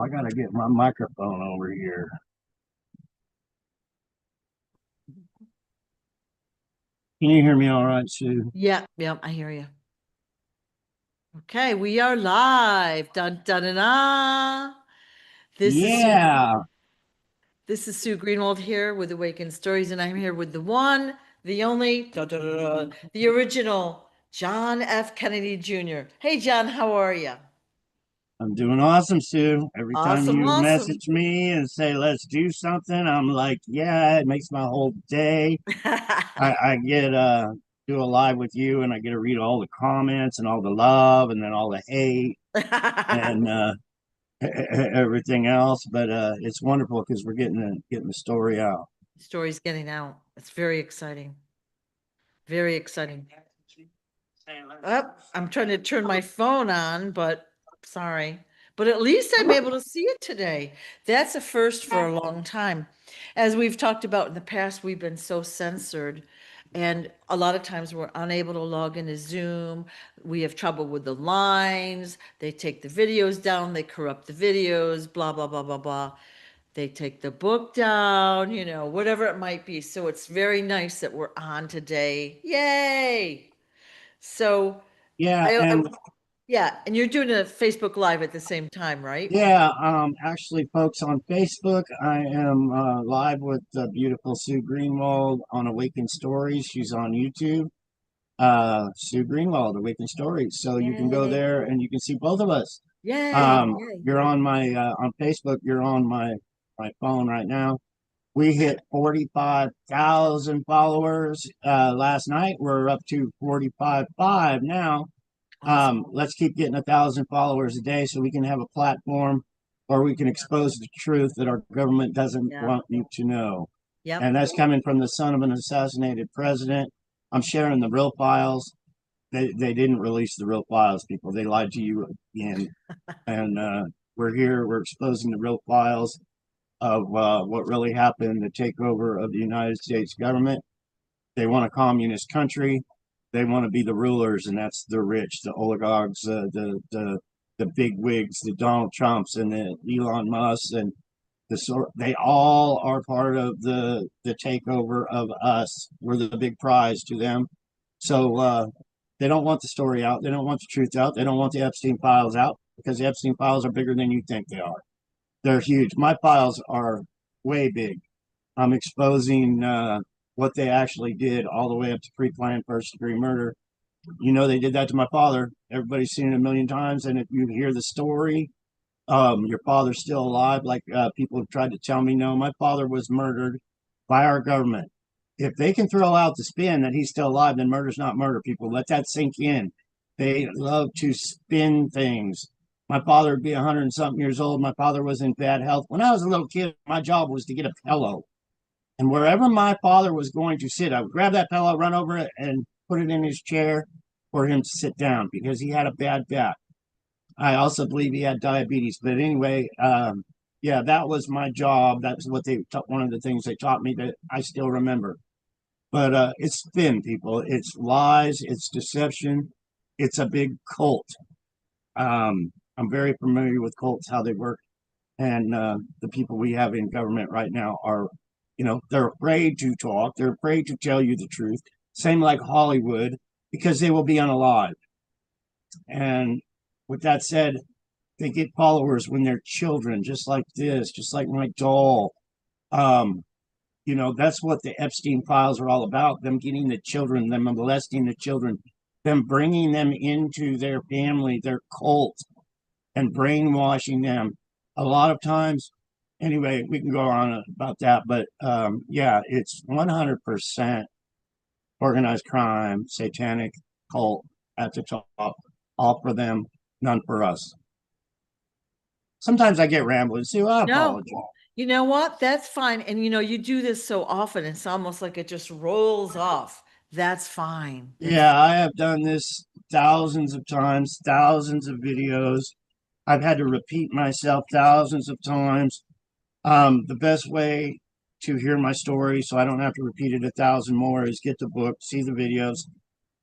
I gotta get my microphone over here. Can you hear me all right, Sue? Yeah, yeah, I hear you. Okay, we are live. Dun dun dun dun. This is Sue. Yeah, This is Sue Greenwald here with Awakened Stories, and I'm here with the one, the only, the original John F. Kennedy Jr. Hey, John, how are you? I'm doing awesome, Sue. Every time Awesome, you awesome. message me and say, let's do something, I'm like, yeah, it makes my whole day. I get do a live with you and I get to read all the comments and all the love and then all the hate and everything else. But it's wonderful because we're getting the story out. Story's getting out. It's very exciting. Very exciting. Up, I'm trying to turn my phone on, but sorry. But at least I'm able to see it today. That's a first for a long time. As we've talked about in the past, we've been so censored. And a lot of times we're unable to log into Zoom. We have trouble with the lines. They take the videos down, they corrupt the videos, blah, blah, blah, blah, blah. They take the book down, whatever it might be. So it's very nice that we're on today. Yay! So Yeah, I and yeah, and you're doing a Facebook Live at the same time, right? yeah, actually, folks, on Facebook, I am live with the beautiful Sue Greenwald on Awakened Stories. She's on YouTube, Sue Greenwald, Awakened Stories. So you can go Yay. there and you can see both of us. Yay. Yay. You're on my on Facebook. You're on my phone right now. We hit 45,000 followers last night. We're up to 45.5 now. Awesome. Let's keep getting 1,000 followers a day so we can have a platform or we can expose the truth that our government doesn't Yeah. want you to know. Yep. And that's coming from the son of an assassinated president. I'm sharing the real files. They didn't release the real files, people. They lied to you again. And we're here, we're exposing the real files of what really happened, the takeover of the United States government. They want a communist country. They want to be the rulers, and that's the rich, the oligarchs, the big wigs, the Donald Trumps, and the Elon Musk, and they all are part of the takeover of us. We're the big prize to them. So they don't want the story out. They don't want the truth out. They don't want the Epstein files out because the Epstein files are bigger than you think they are. They're huge. My files are way big. I'm exposing what they actually did all the way up to pre-planned first degree murder. You know, they did that to my father. Everybody's seen it a million times. And if you hear the story, your father's still alive, like people have tried to tell me. No, my father was murdered by our government. If they can throw out the spin that he's still alive, then murder's not murder, people. Let that sink in. They love to spin things. My father would be 100 and something years old. My father was in bad health. When I was a little kid, my job was to get a pillow. And wherever my father was going to sit, I would grab that pillow, run over it, and put it in his chair for him to sit down because he had a bad back. I also believe he had diabetes. But anyway, yeah, that was my job. That's what one of the things they taught me that I still remember. But it's thin, people. It's lies, it's deception, it's a big cult. I'm very familiar with cults, how they work. And the people we have in government right now are, they're afraid to talk. They're afraid to tell you the truth. Same like Hollywood, because they will be unalive. And with that said, they get followers when they're children, just like this, just like my doll. Um, that's what the Epstein files are all about, them getting the children, them molesting the children, them bringing them into their family, their cult, and brainwashing them. A lot of times, anyway, we can go on about that, but yeah, it's 100% organized crime, satanic cult at the top, all for them, none for us. Sometimes I get rambling, so I No, apologize. you know what? That's fine. And you do this so often, it's almost like it just rolls off. That's fine. That's Yeah, I have done this thousands of times, thousands of videos. I've had to repeat myself thousands of times. The best way to hear my story so I don't have to repeat it 1,000 more is get the book, see the videos,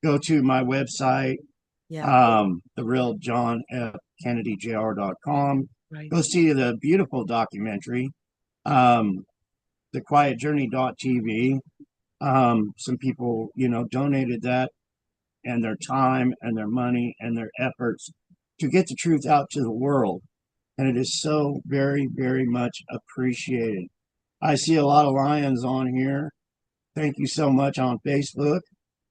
go to my website, yeah. the real John F. Kennedy Jr.com. Right. Go see the beautiful documentary, um, the Quiet Journey.tv. Some people, donated that and their time and their money and their efforts to get the truth out to the world. And it is so very, very much appreciated. I see a lot of lions on here. Thank you so much on Facebook.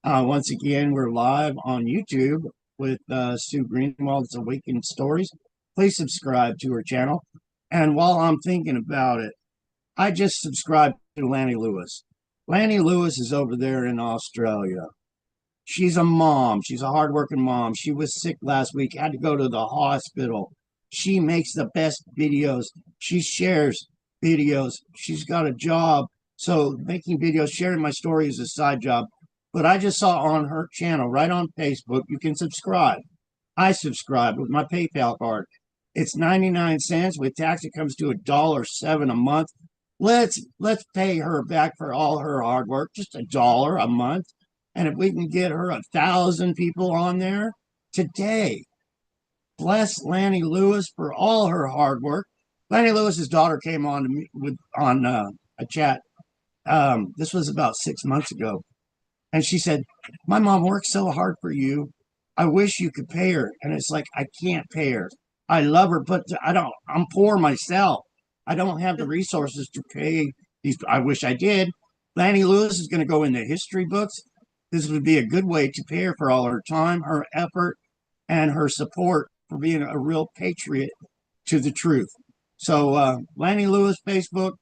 Once again, we're live on YouTube with Sue Greenwald's Awakened Stories. Please subscribe to her channel. And while I'm thinking about it, I just subscribed to Lanny Lewis. Lanny Lewis is over there in Australia. She's a mom. She's a hardworking mom. She was sick last week, had to go to the hospital. She makes the best videos. She shares videos. She's got a job. So making videos, sharing my story is a side job. But I just saw on her channel, right on Facebook, you can subscribe. I subscribe with my PayPal card. It's 99 cents. With tax, it comes to $1.07 a month. Let's pay her back for all her hard work, just $1 a month. And if we can get her 1,000 people on there today, bless Lanny Lewis for all her hard work. Lanny Lewis's daughter came on to me on a chat. This was about 6 months ago, and she said, "My mom worked so hard for you. I wish you could pay her." And it's like, I can't pay her. I love her, but I don't. I'm poor myself. I don't have the resources to pay these. I wish I did. Lanny Lewis is going to go in the history books. This would be a good way to pay her for all her time, her effort, and her support for being a real patriot to the truth. So, Lanny Lewis, Facebook,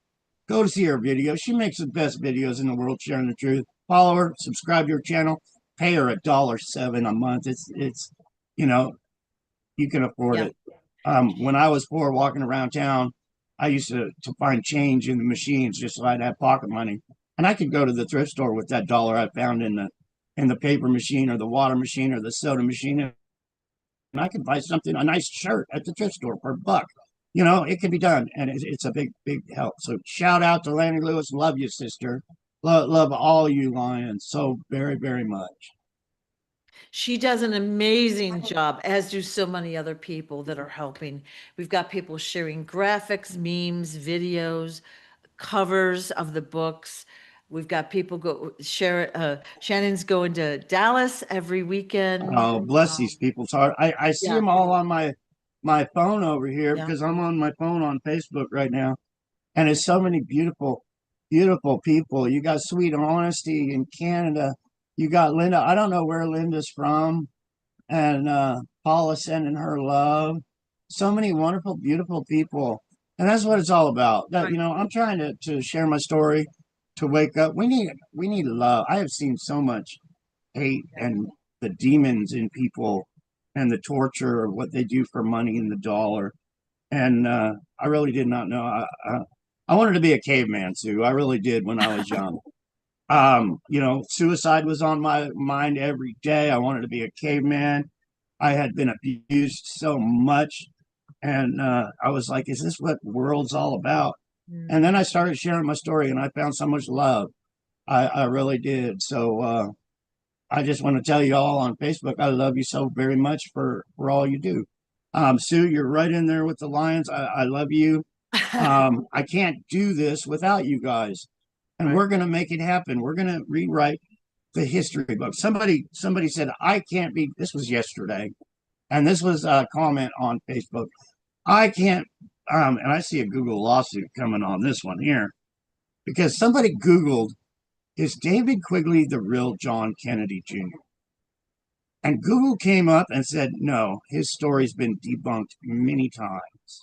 go to see her video. She makes the best videos in the world sharing the truth. Follow her, subscribe to her channel, pay her $1.07 a month. It's you know, you can afford Yeah. it. When I was poor walking around town, I used to find change in the machines just so I'd have pocket money. And I could go to the thrift store with that dollar I found in the paper machine or the water machine or the soda machine, and I could buy something, a nice shirt at the thrift store for $1. It can be done, and it's a big, big help. So shout out to Lanny Lewis. Love you, sister. Love all you lions so very, very much. She does an amazing job, as do so many other people that are helping. We've got people sharing graphics, memes, videos, covers of the books. We've got people go share it. Shannon's going to Dallas every weekend. Oh, bless these people's heart. I see Yeah, them all on my phone over here yeah. because I'm on my phone on Facebook right now. And it's so many beautiful, beautiful people. You got Sweet Honesty in Canada. You got Linda. I don't know where Linda's from. And Paula sending her love. So many wonderful, beautiful people. And that's what it's all about. That Right. I'm trying to share my story, to wake up. We need love. I have seen so much hate and the demons in people and the torture of what they do for money and the dollar. And I really did not know. I wanted to be a caveman, Sue. I really did when I was young. Suicide was on my mind every day. I wanted to be a caveman. I had been abused so much, and I was like, "Is this what world's all about?" Mm. And then I started sharing my story, and I found so much love. I really did. So I just want to tell you all on Facebook, I love you so very much for all you do. Sue, you're right in there with the Lions. I love you. I can't do this without you guys, and Right. we're going to make it happen. We're going to rewrite the history book. Somebody said I can't be. This was yesterday, and this was a comment on Facebook. I can't. And I see a Google lawsuit coming on this one here because somebody Googled, "Is David Quigley the real John Kennedy Jr.?" And Google came up and said, "No, his story's been debunked many times."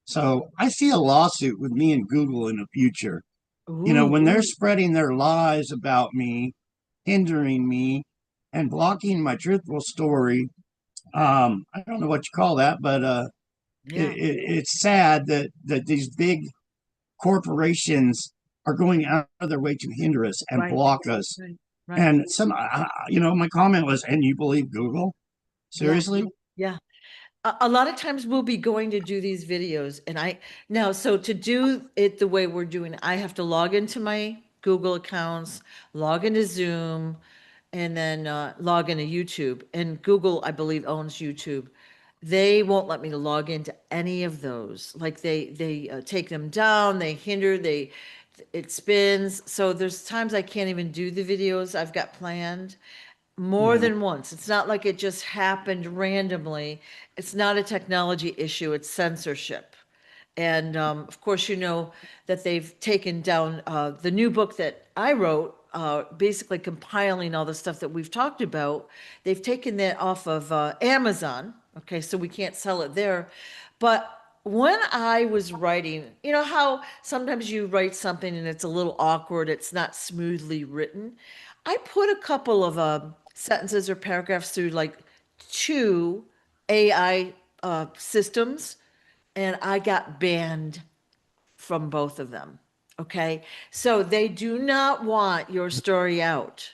So I see a lawsuit with me and Google in the future. When Ooh, they're spreading their lies about me, hindering me, and blocking my truthful story. I don't know what you call that, but yeah. it's sad that these big corporations are going out of their way to hinder us and Right. block us. Right. Right. And my comment was, "And you believe Google? Yeah. Seriously?" Yeah. A lot of times we'll be going to do these videos and now, so to do it the way we're doing, I have to log into my Google accounts, log into Zoom, and then log into YouTube. And Google, I believe, owns YouTube. they won't let me log into any of those. Like they take them down, they hinder, it spins. So there's times I can't even do the videos I've got planned more Yeah. than once. It's not like it just happened randomly. It's not a technology issue, it's censorship. And of course, you know that they've taken down the new book that I wrote, basically compiling all the stuff that we've talked about. They've taken that off of Amazon. Okay, so we can't sell it there. But when I was writing, you know how sometimes you write something and it's a little awkward, it's not smoothly written. I put a couple of sentences or paragraphs through like two AI systems, and I got banned from both of them. Okay. So they do not want your story out.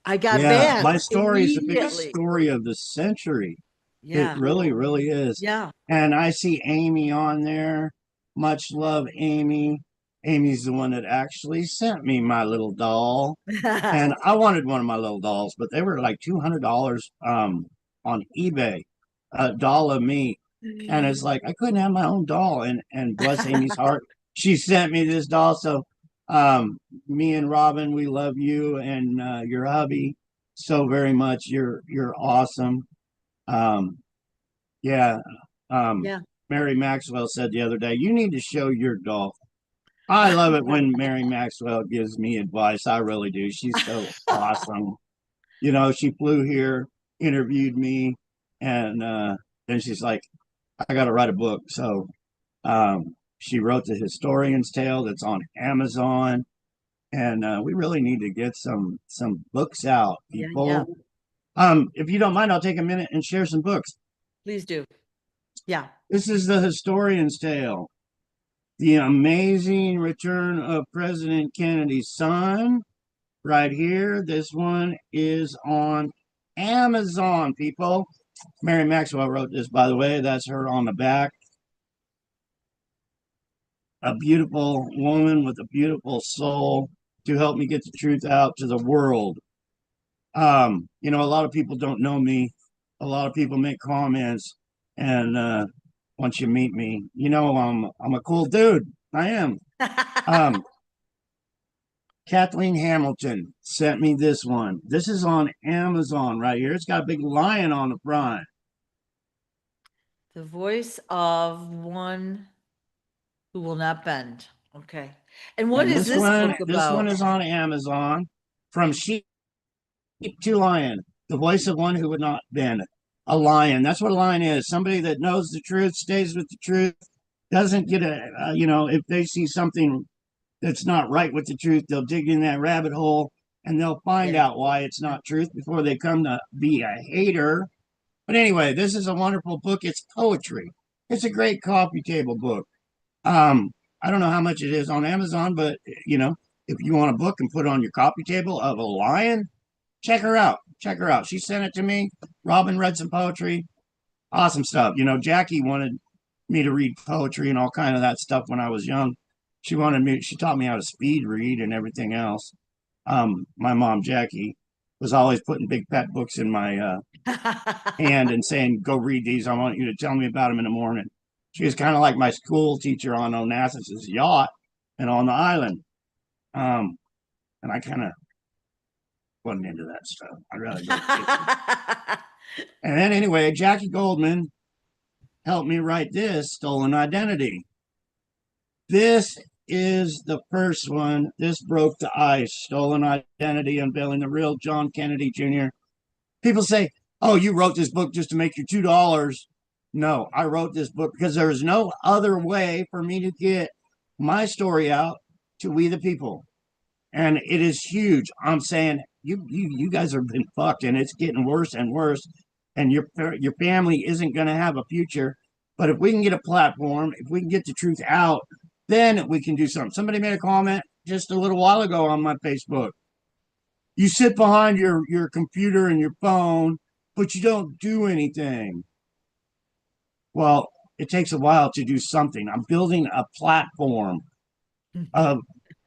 I got Yeah, my banned story is the biggest immediately. story of the century. It Yeah. really, really is. Yeah. And I see Amy on there. Much love, Amy. Amy's the one that actually sent me my little doll. And I wanted one of my little dolls, but they were like $200 on eBay, a doll of me. And it's like I couldn't have my own doll. And bless Amy's heart, she sent me this doll. So me and Robin, we love you and your hubby so very much. You're awesome. Um, yeah. Um, Yeah. Mary Maxwell said the other day, you need to show your doll. I love it when Mary Maxwell gives me advice. I really do. She's so awesome. You know, she flew here, interviewed me, and then she's like, I got to write a book. So she wrote The Historian's Tale that's on Amazon. And we really need to get some books out, Yeah. Yeah. people. If you don't mind, I'll take a minute and share some books. Please do. Yeah. This is The Historian's Tale, The Amazing Return of President Kennedy's Son, right here. This one is on Amazon, people. Mary Maxwell wrote this, by the way. That's her on the back. A beautiful woman with a beautiful soul to help me get the truth out to the world. You know, a lot of people don't know me. A lot of people make comments, and once you meet me, you know I'm a cool dude. I am. Um, Kathleen Hamilton sent me this one. This is on Amazon right here. It's got a big lion on the front. The voice of one who will not bend. Okay. And what And is this book this one about? is on Amazon. From sheep to lion, the voice of one who would not bend. A lion. That's what a lion is. Somebody that knows the truth, stays with the truth, doesn't get you know, if they see something that's not right with the truth, they'll dig in that rabbit hole and they'll find Yeah. out why it's not truth before they come to be a hater. But anyway, this is a wonderful book. It's poetry. It's a great coffee table book. I don't know how much it is on Amazon, but you know, if you want a book and put it on your coffee table of a lion, check her out. Check her out. She sent it to me. Robin read some poetry. Awesome stuff. You know, Jackie wanted me to read poetry and all kind of that stuff when I was young. She taught me how to speed read and everything else. My mom, Jackie, was always putting big fat books in my hand and saying, go read these. I want you to tell me about them in the morning. She was kind of like my school teacher on Onassis' yacht and on the island. And I kind of wasn't into that stuff. I'd rather go fishing. And then anyway, Jackie Goldman helped me write this, Stolen Identity. This is the first one. This broke the ice. Stolen Identity, unveiling the real John Kennedy Jr. People say, oh, you wrote this book just to make your $2. No, I wrote this book because there is no other way for me to get my story out to we the people. And it is huge. I'm saying you guys have been fucked and it's getting worse and worse. And your family isn't going to have a future. But if we can get a platform, if we can get the truth out, then we can do something. Somebody made a comment just a little while ago on my Facebook. You sit behind your computer and your phone, but you don't do anything. Well, it takes a while to do something. I'm building a platform of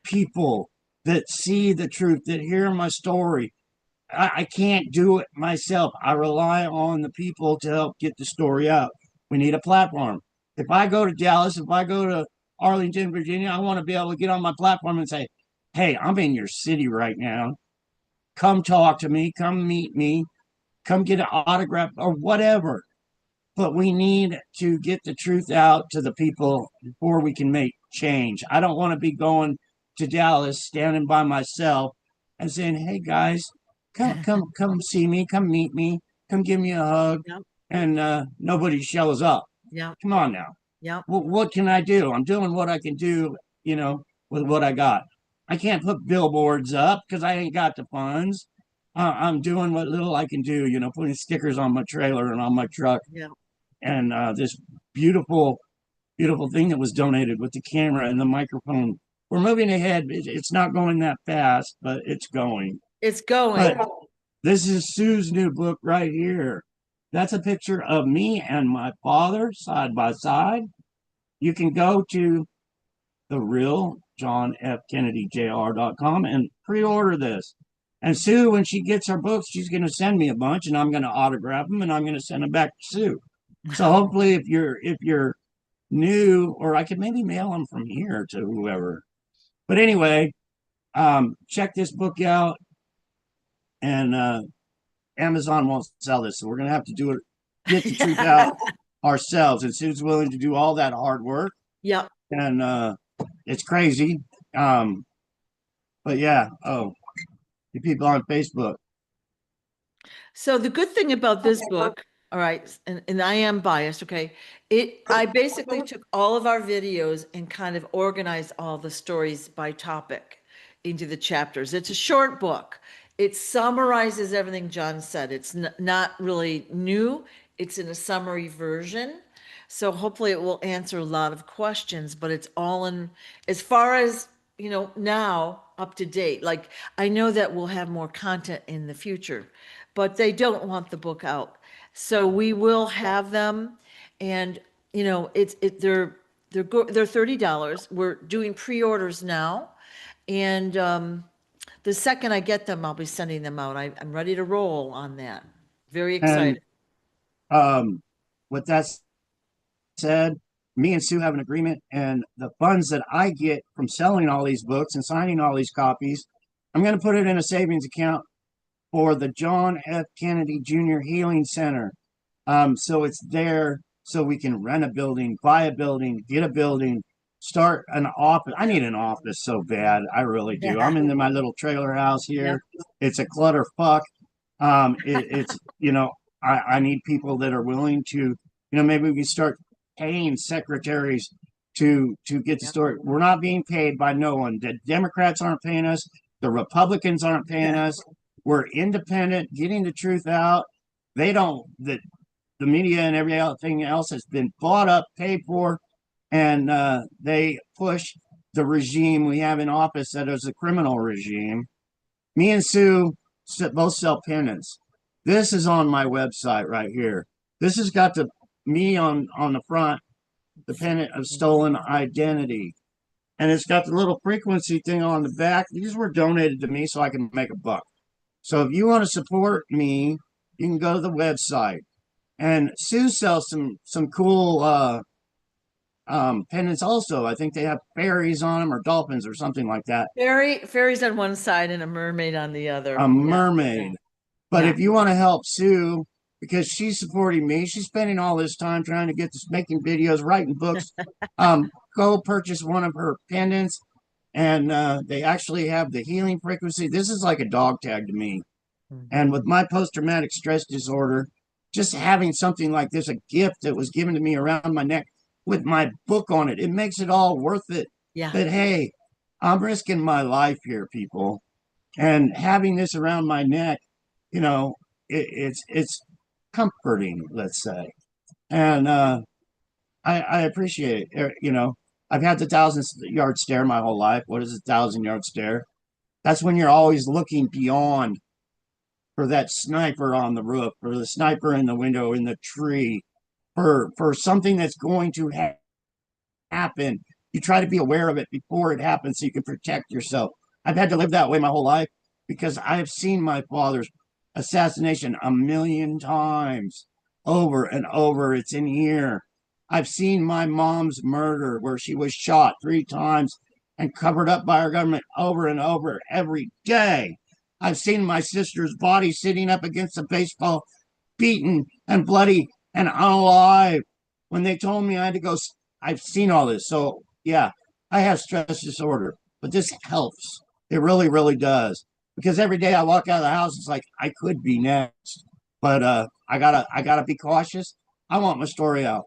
people that see the truth, that hear my story. I can't do it myself. I rely on the people to help get the story out. We need a platform. If I go to Dallas, if I go to Arlington, Virginia, I want to be able to get on my platform and say, hey, I'm in your city right now. Come talk to me. Come meet me. Come get an autograph or whatever. But we need to get the truth out to the people before we can make change. I don't want to be going to Dallas, standing by myself and saying, hey guys, come see me, come meet me, come give me a hug. Yep. And nobody shows up. Yeah. Come on now. Yeah. What can I do? I'm doing what I can do, with what I got. I can't put billboards up because I ain't got the funds. I'm doing what little I can do, putting stickers on my trailer and on my truck. Yeah. And this beautiful, beautiful thing that was donated with the camera and the microphone. We're moving ahead. It's not going that fast, but it's going. It's going. But this is Sue's new book right here. That's a picture of me and my father side by side. You can go to the real John F. Kennedy Jr.com and pre-order this. And Sue, when she gets her books, she's going to send me a bunch, and I'm going to autograph them, and I'm going to send them back to Sue. So hopefully, if you're new, or I could maybe mail them from here to whoever. But anyway, check this book out, and Amazon won't sell this, so we're going to have to do it, get the truth out ourselves. And Sue's willing to do all that hard work. Yeah. And it's crazy. But yeah, the people on Facebook. So the good thing about this book, all right, and I am biased, okay? I basically took all of our videos and kind of organized all the stories by topic into the chapters. It's a short book. It summarizes everything John said. It's not really new. It's in a summary version. So hopefully it will answer a lot of questions, but it's all in, as far as, now up to date. Like, I know that we'll have more content in the future, but they don't want the book out. So we will have them, and they're $30. We're doing pre-orders now, and the second I get them, I'll be sending them out. I'm ready to roll on that. Very excited. And with that said, me and Sue have an agreement, and the funds that I get from selling all these books and signing all these copies, I'm going to put it in a savings account for the John F. Kennedy Jr. Healing Center. So it's there so we can rent a building, buy a building, get a building, start an office. I need an office so bad. I really do. I'm in my little trailer house here. Yep. It's a clutter fuck. It's, I need people that are willing to, maybe we can start paying secretaries to get the story. We're not being paid by no one. The Democrats aren't paying us. The Republicans aren't paying us. We're independent, getting the truth out. They don't, the media and everything else has been bought up, paid for, and they push the regime we have in office that is a criminal regime. Me and Sue both sell pendants. This is on my website right here. This has got me on the front, the pendant of stolen identity. And it's got the little frequency thing on the back. These were donated to me so I can make a buck. So if you want to support me, you can go to the website. And Sue sells some cool pendants also. I think they have fairies on them or dolphins or something like that. Fairies on one side and a mermaid on the other. A mermaid. But if you want to help Sue, because she's supporting me, she's spending all this time trying to get this, making videos, writing books. Go purchase one of her pendants, and they actually have the healing frequency. This is like a dog tag to me. And with my post-traumatic stress disorder, just having something like this, a gift that was given to me around my neck with my book on it, it makes it all worth it. Yeah. But hey, I'm risking my life here, people. And having this around my neck, it's comforting, let's say. And I appreciate it. I've had the 1,000-yard stare my whole life. What is a 1,000-yard stare? That's when you're always looking beyond for that sniper on the roof, for the sniper in the window, in the tree, for something that's going to happen. You try to be aware of it before it happens so you can protect yourself. I've had to live that way my whole life because I have seen my father's assassination 1,000,000 times. over and over. It's in here. I've seen my mom's murder where she was shot 3 times and covered up by our government over and over every day. I've seen my sister's body sitting up against a baseball, beaten and bloody and unalive. When they told me I had to go, I've seen all this. So, yeah, I have stress disorder, but this helps. It really, really does. Because every day I walk out of the house, it's like I could be next. But I gotta be cautious. I want my story out.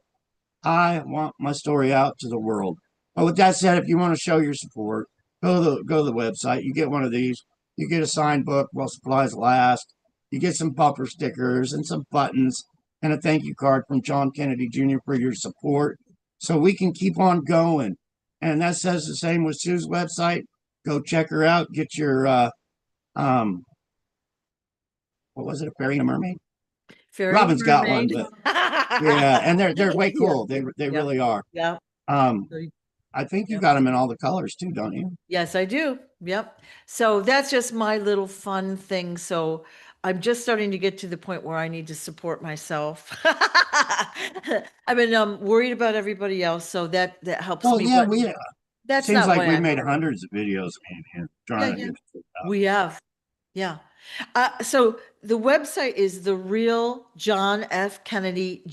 I want my story out to the world. But with that said, if you want to show your support, go to the website. You get one of these. You get a signed book while supplies last. You get some bumper stickers and some buttons and a thank you card from John Kennedy Jr. for your support, so we can keep on going. And that says the same with Sue's website. Go check her out. Get your um, what was it? A fairy and a mermaid? Fairy Robin's got one, mermaid. but yeah, and they're way cool. They Yeah. really are. Yeah. Um, So I think you Yep. got them in all the colors too, don't you? Yes, I do. Yep. So that's just my little fun thing. So I'm just starting to get to the point where I need to support myself. I've been worried about everybody else, so that helps Well, me. yeah, But we that's seems not like why we've I'm made worried. hundreds of videos, man, Yeah, trying to yeah. get it out. We have. Yeah. So the website is the real John F. Kennedy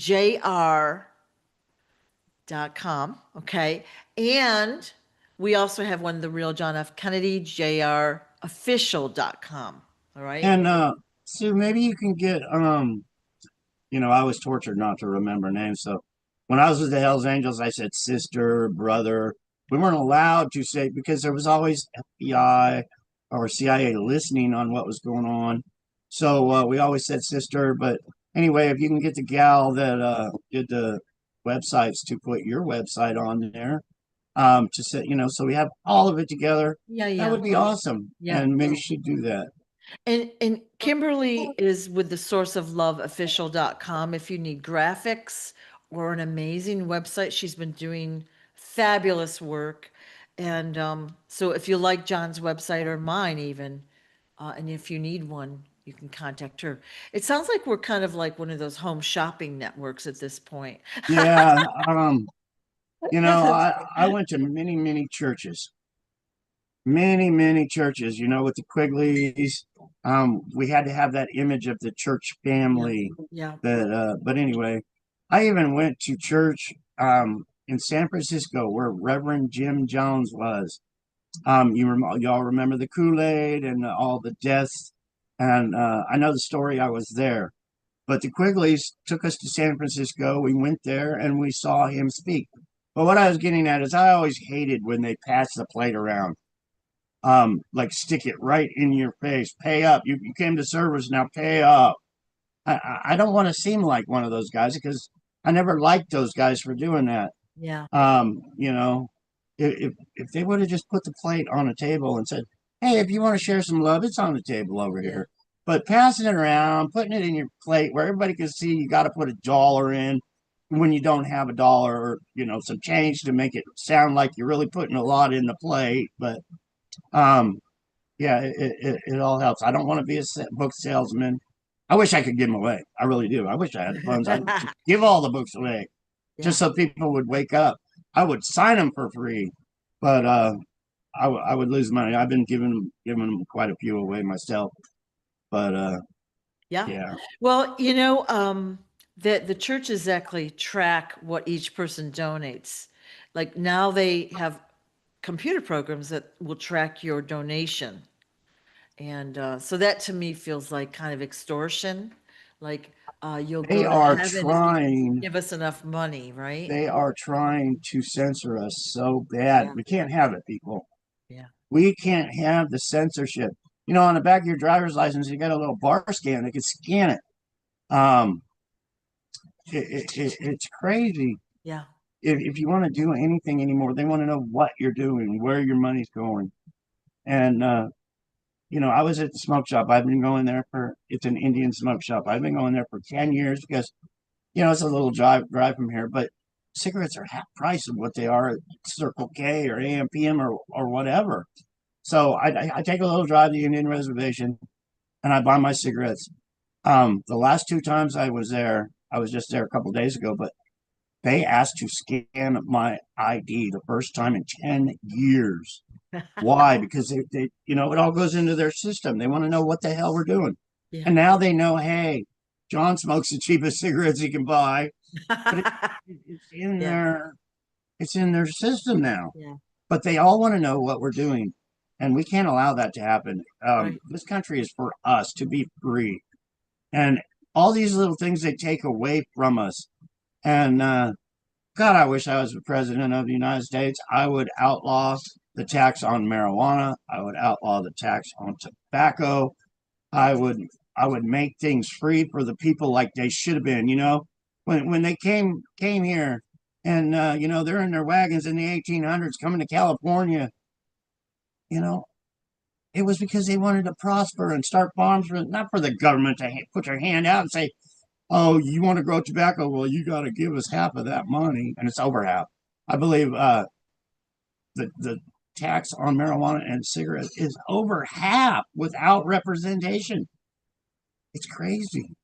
Jr.com. Okay. And we also have one, the real John F. Kennedy Jr. official.com. All right. And Sue, maybe you can get I was tortured not to remember names. So when I was with the Hells Angels, I said sister, brother. We weren't allowed to say because there was always FBI or CIA listening on what was going on. So we always said sister. But anyway, if you can get the gal that did the websites to put your website on there, to say, so we have all of it together, Yeah. that Yeah. would be awesome. Yeah. And maybe you should do that. And Kimberly is with the source of love official.com. If you need graphics or an amazing website, she's been doing fabulous work. And so if you like John's website or mine even, and if you need one, you can contact her. It sounds like we're kind of like one of those home shopping networks at this point. Yeah. I went to many, many churches, many churches, with the Quigleys. We had to have that image of the church family Yeah. but anyway, I even went to church in San Francisco where Reverend Jim Jones was. Y'all remember the Kool-Aid and all the deaths, and I know the story. I was there, but the Quigleys took us to San Francisco. We went there and we saw him speak. But what I was getting at is I always hated when they passed the plate around. Like stick it right in your face. Pay up. You came to service, now pay up. I don't want to seem like one of those guys because I never liked those guys for doing that. Yeah. If they would have just put the plate on a table and said, "Hey, if you want to share some love, it's on the table over Yeah. here." But passing it around, putting it in your plate where everybody can see you got to put $1 in when you don't have $1 or some change to make it sound like you're really putting a lot in the plate. But um, yeah, it all helps. I don't want to be a book salesman. I wish I could give them away. I really do. I wish I had the funds. I'd give all the books away just so people would wake up. I would sign them for free, but I would lose money. I've been giving them quite a few away myself, but Yeah. yeah. Well, the churches actually track what each person donates. Like now they have computer programs that will track your donation. And so that to me feels like kind of extortion. Like you'll They go to are heaven if you trying. give us enough money, right? They are trying to censor us so bad. Yeah. We can't have it, people. Yeah. We can't have the censorship. On the back of your driver's license, you got a little bar scan. They can scan it. Um, it's crazy. Yeah. If you want to do anything anymore, they want to know what you're doing, where your money's going. And I was at the smoke shop. I've been going there it's an Indian smoke shop. I've been going there for 10 years because, it's a little drive from here, but cigarettes are half price of what they are at Circle K or AMPM or whatever. So I take a little drive to the Indian reservation and I buy my cigarettes. The last 2 times I was there, I was just there a couple days ago, but they asked to scan my ID the first time in 10 years. Why? Because they, you know, it all goes into their system. They want to know what the hell we're doing. Yeah. And now they know, hey, John smokes the cheapest cigarettes he can buy. But it's in Yeah. their system now. Yeah. But they all want to know what we're doing. And we can't allow that to happen. Right. This country is for us to be free. And all these little things they take away from us. And God, I wish I was the president of the United States. I would outlaw the tax on marijuana. I would outlaw the tax on tobacco. I would I would make things free for the people like they should have been. You know, when they came here, and you know, they're in their wagons in the 1800s coming to California. You know, it was because they wanted to prosper and start farms, for, not for the government to put their hand out and say, "Oh, you want to grow tobacco? Well, you got to give us half of that money," and it's over half. I believe the tax on marijuana and cigarettes is over half without representation. It's crazy.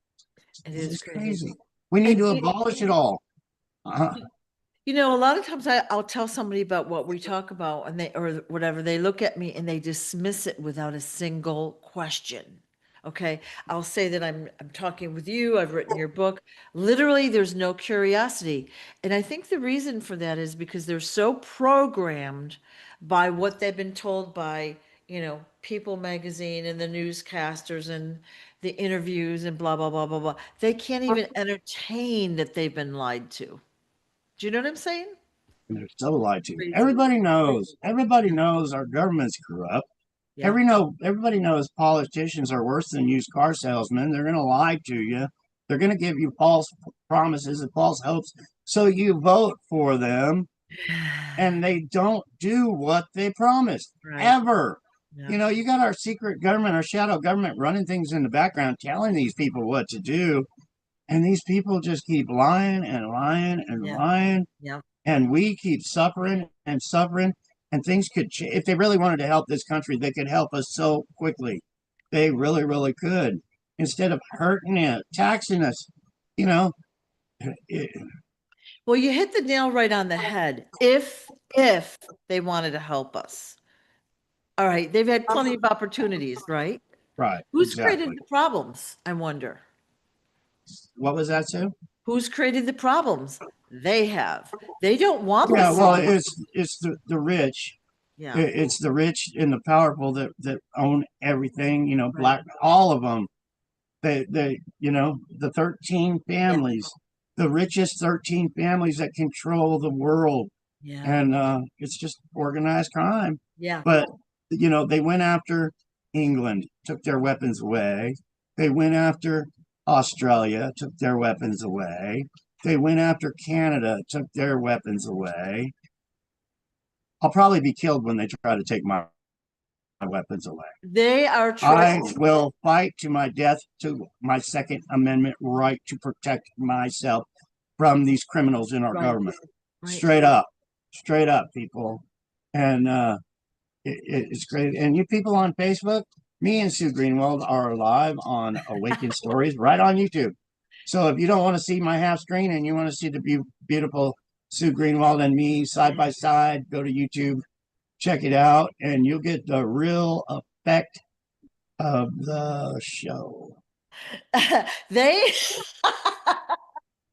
It This is is crazy. crazy. We need And to abolish it all. Uh, you know, a lot of times I'll tell somebody about what we talk about and they, or whatever, they look at me and they dismiss it without a single question. Okay. I'll say that I'm talking with you. I've written your book. Literally, there's no curiosity. And I think the reason for that is because they're so programmed by what they've been told by, you know, People magazine and the newscasters and the interviews and blah, blah, blah, blah, blah. They can't even entertain that they've been lied to. Do you know what I'm saying? they're so lied to. Crazy. Everybody knows. Crazy. Everybody Yeah. knows our government's corrupt. Yeah. Everybody knows politicians are worse than used car salesmen. They're going to lie to you. They're going to give you false promises and false hopes. So you vote for them and they don't do what they promised Right. ever. Yeah. You know, you got our secret government, our shadow government running things in the background, telling these people what to do. And these people just keep lying and lying and Yeah. lying. Yeah. And we keep suffering and suffering. And things could change. If they really wanted to help this country, they could help us so quickly. They really, really could. Instead of hurting it, taxing us, you know, it, Well, you hit the nail right on the head. If they wanted to help us. All right. They've had plenty of opportunities, right? right, Who's created exactly. the problems? I wonder. What was that, Sue? Who's created the problems? They have. They don't want the Yeah, well, city. it's the rich. Yeah. It's the rich and the powerful that own everything. You know, Right. black, all of them. They you know, the 13 Yeah. families, the richest 13 families that control the world. Yeah. And it's just organized crime. Yeah. But you know, they went after England, took their weapons away. They went after Australia, took their weapons away. They went after Canada, took their weapons away. I'll probably be killed when they try to take my weapons away. They are I trying. will fight to my death to my Second Amendment right to protect myself from these criminals in our Right. government. Right. Straight up, people. And it's great. And you people on Facebook, me and Sue Greenwald are live on Awaken Stories right on YouTube. So if you don't want to see my half screen and you want to see the beautiful Sue Greenwald and me side by side, go to YouTube, check it out, and you'll get the real effect of the show. They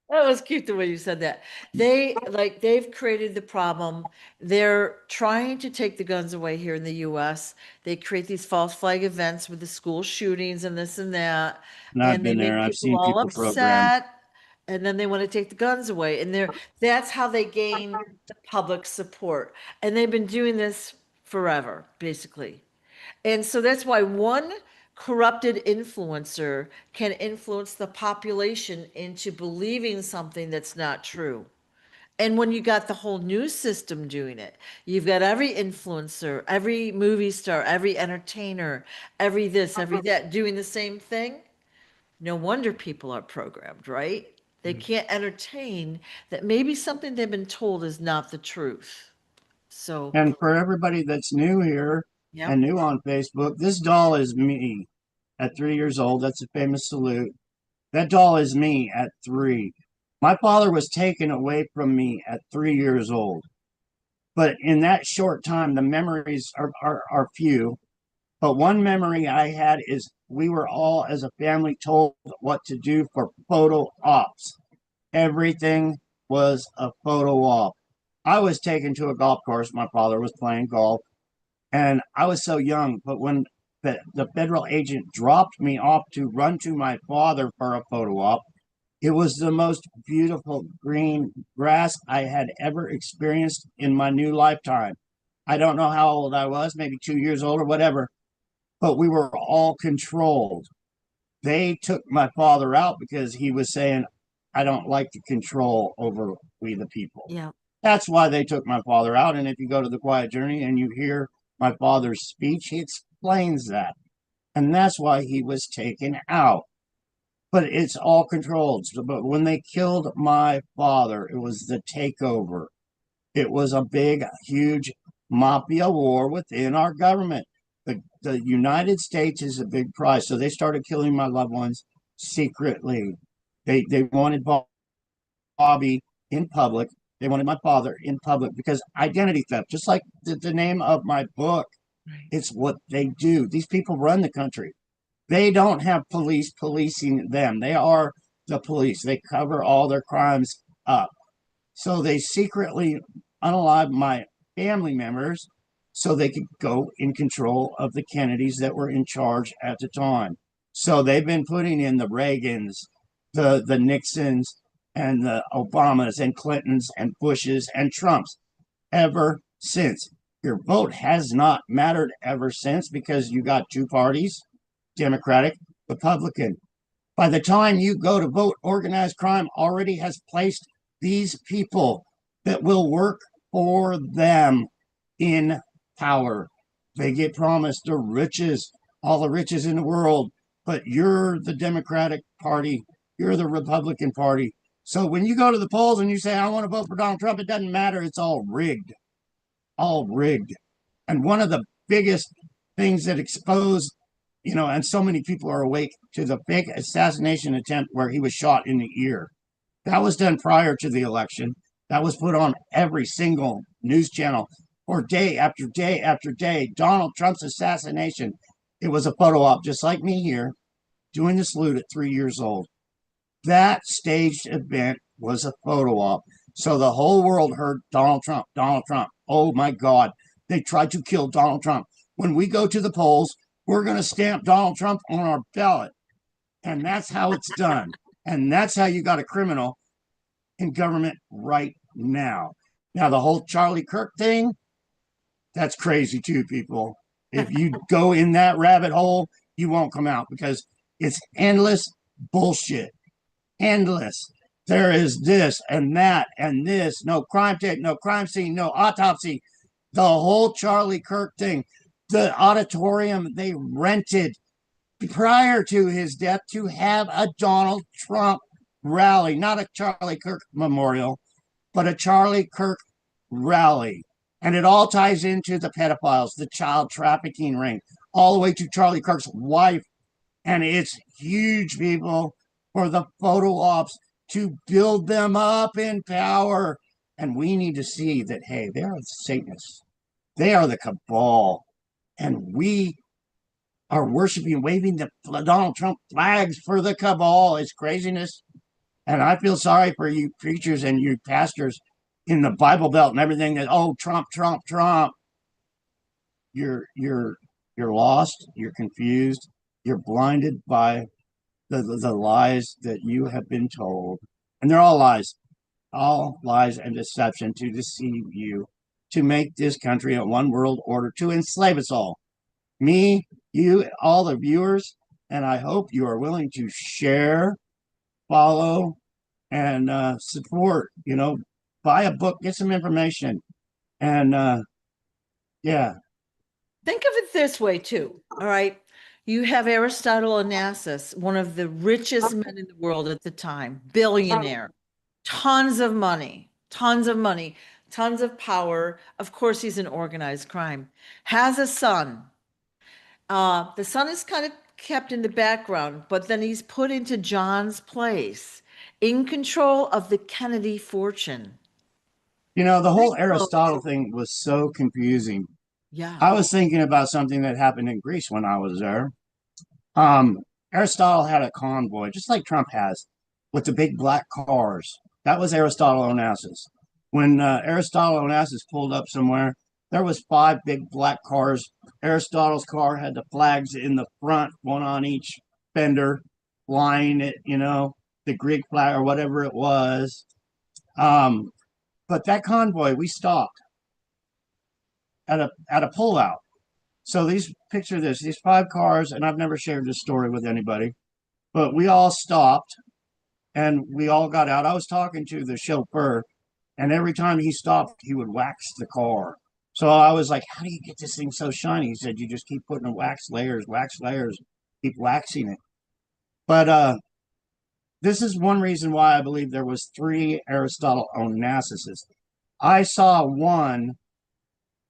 that was cute the way you said that. They've created the problem. They're trying to take the guns away here in the US. They create these false flag events with the school shootings and this and that. And I've And they been there. make I've people seen all people programmed. upset. And then they want to take the guns away. And that's how they gain the public support. And they've been doing this forever, basically. And so that's why one corrupted influencer can influence the population into believing something that's not true. And when you got the whole news system doing it, you've got every influencer, every movie star, every entertainer, every this, every that doing the same thing. No wonder people are programmed, right? They can't entertain that maybe something they've been told is not the truth. So, And for everybody that's new here yeah, and new on Facebook, this doll is me at 3 years old. That's a famous salute. That doll is me at 3. My father was taken away from me at 3 years old. But in that short time, the memories are few. But one memory I had is we were all as a family told what to do for photo ops. Everything was a photo op. I was taken to a golf course. My father was playing golf, and I was so young. But when the federal agent dropped me off to run to my father for a photo op, it was the most beautiful green grass I had ever experienced in my new lifetime. I don't know how old I was, maybe 2 years old or whatever, but we were all controlled. They took my father out because he was saying, I don't like the control over we the people. Yeah. That's why they took my father out. And if you go to the Quiet Journey and you hear my father's speech, he explains that. And that's why he was taken out. But it's all controlled. So, but when they killed my father, it was the takeover. It was a big, huge mafia war within our government. The United States is a big prize. So they started killing my loved ones secretly. They wanted Bobby in public. They wanted my father in public because identity theft, just like the name of my book, Right. it's what they do. These people run the country. They don't have police policing them. They are the police. They cover all their crimes up. So they secretly unalive my family members so they could go in control of the Kennedys that were in charge at the time. So they've been putting in the Reagans, the Nixons, and the Obamas and Clintons and Bushes and Trumps ever since. Your vote has not mattered ever since because you got two parties, Democratic, Republican. By the time you go to vote, organized crime already has placed these people that will work for them in power. They get promised the riches, all the riches in the world, but you're the Democratic Party, you're the Republican Party. So when you go to the polls and you say, I want to vote for Donald Trump, it doesn't matter. It's all rigged, all rigged. And one of the biggest things that exposed, and so many people are awake to the fake assassination attempt where he was shot in the ear. That was done prior to the election. That was put on every single news channel for day after day after day. Donald Trump's assassination. It was a photo op, just like me here, doing the salute at 3 years old. That staged event was a photo op. So the whole world heard Donald Trump, Donald Trump. Oh my God. They tried to kill Donald Trump. When we go to the polls, we're going to stamp Donald Trump on our ballot. And that's how it's done. And that's how you got a criminal in government right now. Now, the whole Charlie Kirk thing, that's crazy too, people. If you go in that rabbit hole, you won't come out because it's endless bullshit. Endless. There is this and that and this. No crime tape, no crime scene, no autopsy. The whole Charlie Kirk thing, the auditorium they rented prior to his death to have a Donald Trump rally, not a Charlie Kirk memorial, but a Charlie Kirk rally. And it all ties into the pedophiles, the child trafficking ring, all the way to Charlie Kirk's wife. And it's huge, people, for the photo ops to build them up in power. And we need to see that, hey, they are the Satanists. They are the cabal. And we are worshiping, waving the Donald Trump flags for the cabal. It's craziness. And I feel sorry for you preachers and you pastors in the Bible Belt and everything that, oh, Trump, Trump, Trump. You're lost, you're confused, you're blinded by the lies that you have been told. And they're all lies and deception to deceive you, to make this country a one world order, to enslave us all. Me, you, all the viewers, and I hope you are willing to share, follow, and support. Buy a book, get some information, and yeah. Think of it this way too. All right. You have Aristotle Onassis, one of the richest men in the world at the time, billionaire, tons of money, tons of money, tons of power. Of course, he's in organized crime, has a son. The son is kind of kept in the background, but then he's put into John's place, in control of the Kennedy fortune. You know, the whole Oh, Aristotle thing was so confusing. yeah. I was thinking about something that happened in Greece when I was there. Um, Aristotle had a convoy, just like Trump has, with the big black cars. That was Aristotle Onassis. When Aristotle Onassis pulled up somewhere, there was five big black cars. Aristotle's car had the flags in the front, one on each fender, flying it, you know, the Greek flag or whatever it was. Um, but that convoy, we stopped at a pullout. So these picture this, these five cars, and I've never shared this story with anybody, but we all stopped and we all got out. I was talking to the chauffeur, and every time he stopped, he would wax the car. So I was like, "How do you get this thing so shiny?" He said, "You just keep putting wax layers, keep waxing it." But this is one reason why I believe there was three Aristotle Onassis. I saw one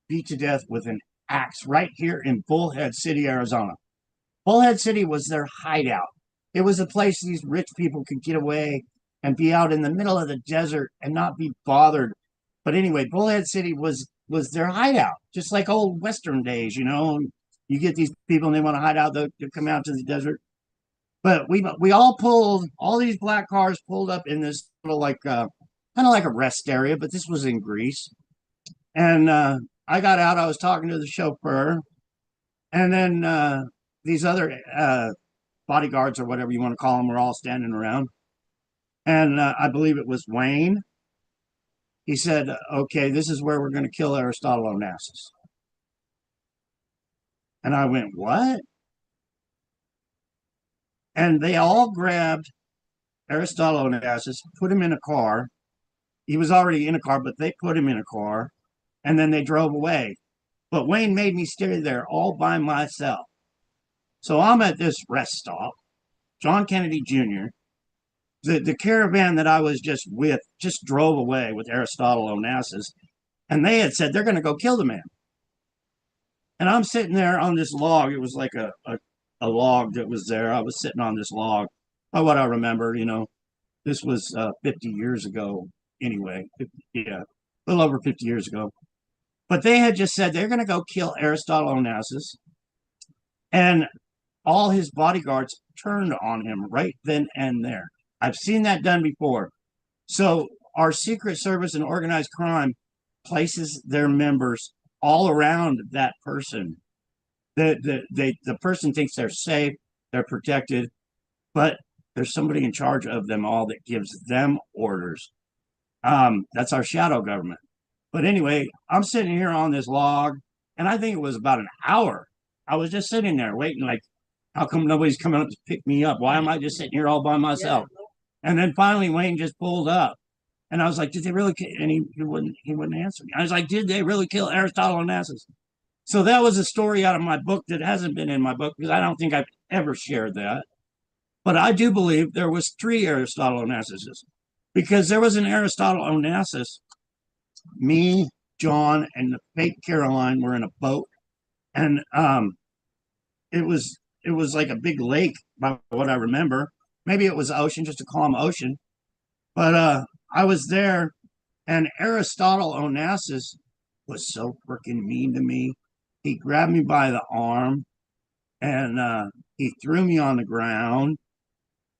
beat to death with an axe right here in Bullhead City, Arizona. Bullhead City was their hideout. It was a place these rich people could get away and be out in the middle of the desert and not be bothered. But anyway, Bullhead City was their hideout, just like old Western days, you know. You get these people and they want to hide out, they come out to the desert. But we all pulled, all these black cars pulled up in this little like kind of like a rest area, but this was in Greece. And I got out, I was talking to the chauffeur, and then these other bodyguards or whatever you want to call them were all standing around. And I believe it was Wayne. He said, "Okay, this is where we're going to kill Aristotle Onassis." And I went, "What?" And they all grabbed Aristotle Onassis, put him in a car. He was already in a car, but they put him in a car, and then they drove away. But Wayne made me stay there all by myself. So I'm at this rest stop. John Kennedy Jr., the caravan that I was just with just drove away with Aristotle Onassis, and they had said they're going to go kill the man. And I'm sitting there on this log. It was like a log that was there. I was sitting on this log. By what I remember, you know, this was 50 years ago anyway. 50, yeah, a little over 50 years ago. But they had just said they're going to go kill Aristotle Onassis. And all his bodyguards turned on him right then and there. I've seen that done before. So our Secret Service and organized crime places their members all around that person. The person thinks they're safe, they're protected, but there's somebody in charge of them all that gives them orders. That's our shadow government. But anyway, I'm sitting here on this log, and I think it was about an hour. I was just sitting there waiting, like, how come nobody's coming up to pick me up? Why am I just sitting here all by myself? Yeah. And then finally, Wayne just pulled up, and I was like, "Did they really?" And he wouldn't answer me. I was like, "Did they really kill Aristotle Onassis?" So that was a story out of my book that hasn't been in my book because I don't think I've ever shared that. But I do believe there was three Aristotle Onassises because there was an Aristotle Onassis. Me, John, and the fake Caroline were in a boat, and it was like a big lake by what I remember. Maybe it was ocean, just a calm ocean. But I was there, and Aristotle Onassis was so freaking mean to me. He grabbed me by the arm, and he threw me on the ground,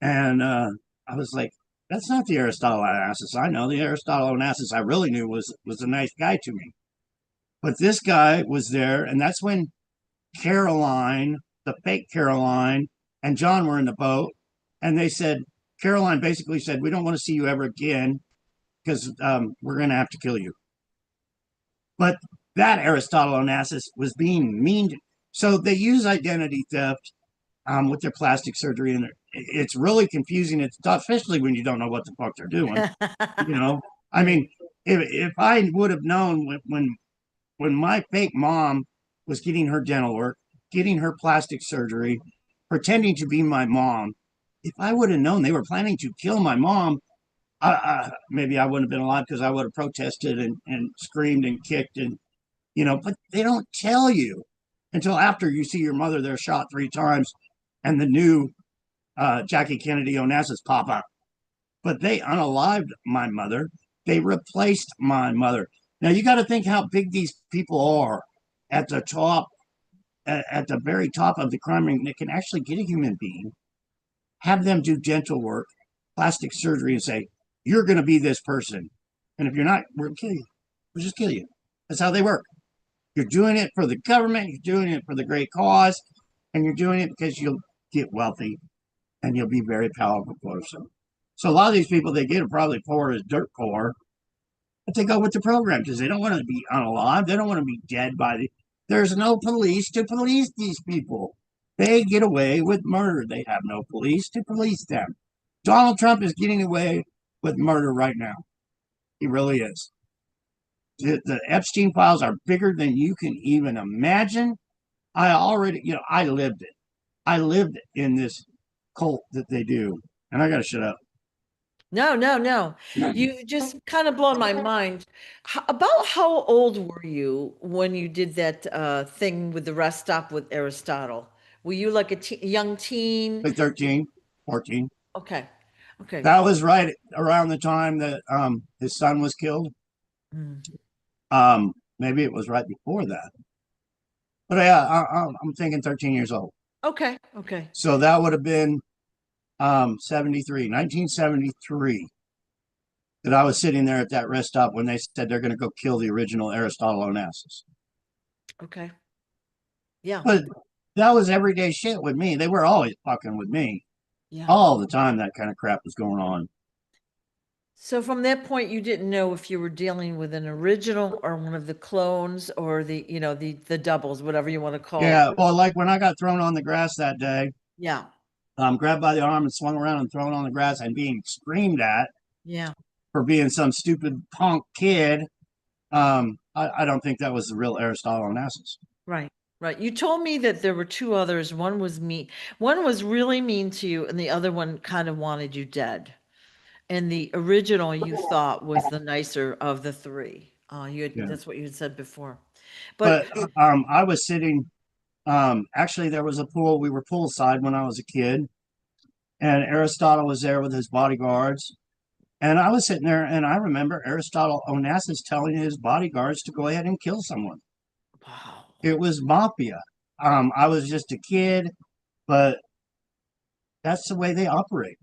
and I was like, "That's not the Aristotle Onassis I know. The Aristotle Onassis I really knew was a nice guy to me." But this guy was there, and that's when Caroline, the fake Caroline, and John were in the boat, and they said Caroline basically said, "We don't want to see you ever again because we're going to have to kill you." But that Aristotle Onassis was being mean. So they use identity theft with their plastic surgery, and it's really confusing. It's especially when you don't know what the fuck they're doing. You know, I mean, if I would have known when my fake mom was getting her dental work, getting her plastic surgery, pretending to be my mom, if I would have known they were planning to kill my mom, maybe I wouldn't have been alive because I would have protested and screamed and kicked and, you know, but they don't tell you until after you see your mother there shot 3 times and the new Jackie Kennedy Onassis pop up. But they unalived my mother. They replaced my mother. Now you got to think how big these people are at the top, at the very top of the crime ring. They can actually get a human being, have them do dental work, plastic surgery, and say, "You're going to be this person." And if you're not, we'll kill you. We'll just kill you. That's how they work. You're doing it for the government. You're doing it for the great cause, and you're doing it because you'll get wealthy and you'll be a very powerful person. So a lot of these people they get are probably poor as dirt poor, but they go with the program because they don't want to be unalive. They don't want to be dead by the. There's no police to police these people. They get away with murder. They have no police to police them. Donald Trump is getting away with murder right now. He really is. The Epstein files are bigger than you can even imagine. I already, I lived it. I lived in this cult that they do. And I got to shut up. No, no, no. You just kind of blown my mind. About how old were you when you did that thing with the rest stop with Aristotle? Were you like a young teen? Like 13, 14. Okay. Okay. That was right around the time that his son was killed. Mm. Maybe it was right before that. But yeah, I'm thinking 13 years old. Okay. Okay. So that would have been 1973, that I was sitting there at that rest stop when they said they're going to go kill the original Aristotle Onassis. Okay. Yeah. But that was everyday shit with me. They were always fucking with me. Yeah. All the time that kind of crap was going on. So from that point, you didn't know if you were dealing with an original or one of the clones or the doubles, whatever you want to call Yeah, it. well, like when I got thrown on the grass that day, Yeah. grabbed by the arm and swung around and thrown on the grass and being screamed at Yeah. for being some stupid punk kid. I don't think that was the real Aristotle Onassis. Right. Right. You told me that there were two others. One was mean. One was really mean to you, and the other one kind of wanted you dead. And the original you thought was the nicer of the three. Yeah. That's what you had said before. But But I was sitting. Actually, there was a pool. We were poolside when I was a kid, and Aristotle was there with his bodyguards. And I was sitting there, and I remember Aristotle Onassis telling his bodyguards to go ahead and kill someone. wow. It was mafia. I was just a kid, but that's the way they operate.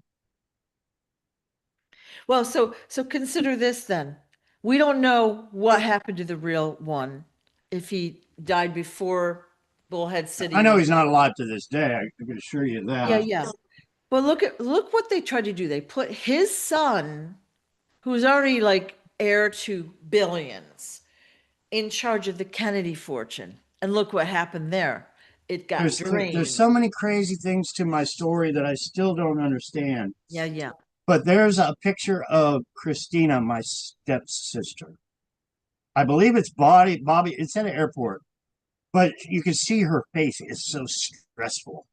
Well, so consider this then. We don't know what happened to the real one. If he died before Bullhead City. I know he's not alive to this day. I can assure you that. Yeah, yeah. But look what they tried to do. They put his son, who's already like heir to billions, in charge of the Kennedy fortune. And look what happened there. It got drained. There's so many crazy things to my story that I still don't understand. Yeah, yeah. But there's a picture of Christina, my stepsister. I believe it's Bobby. It's at an airport, but you can see her face is so stressful.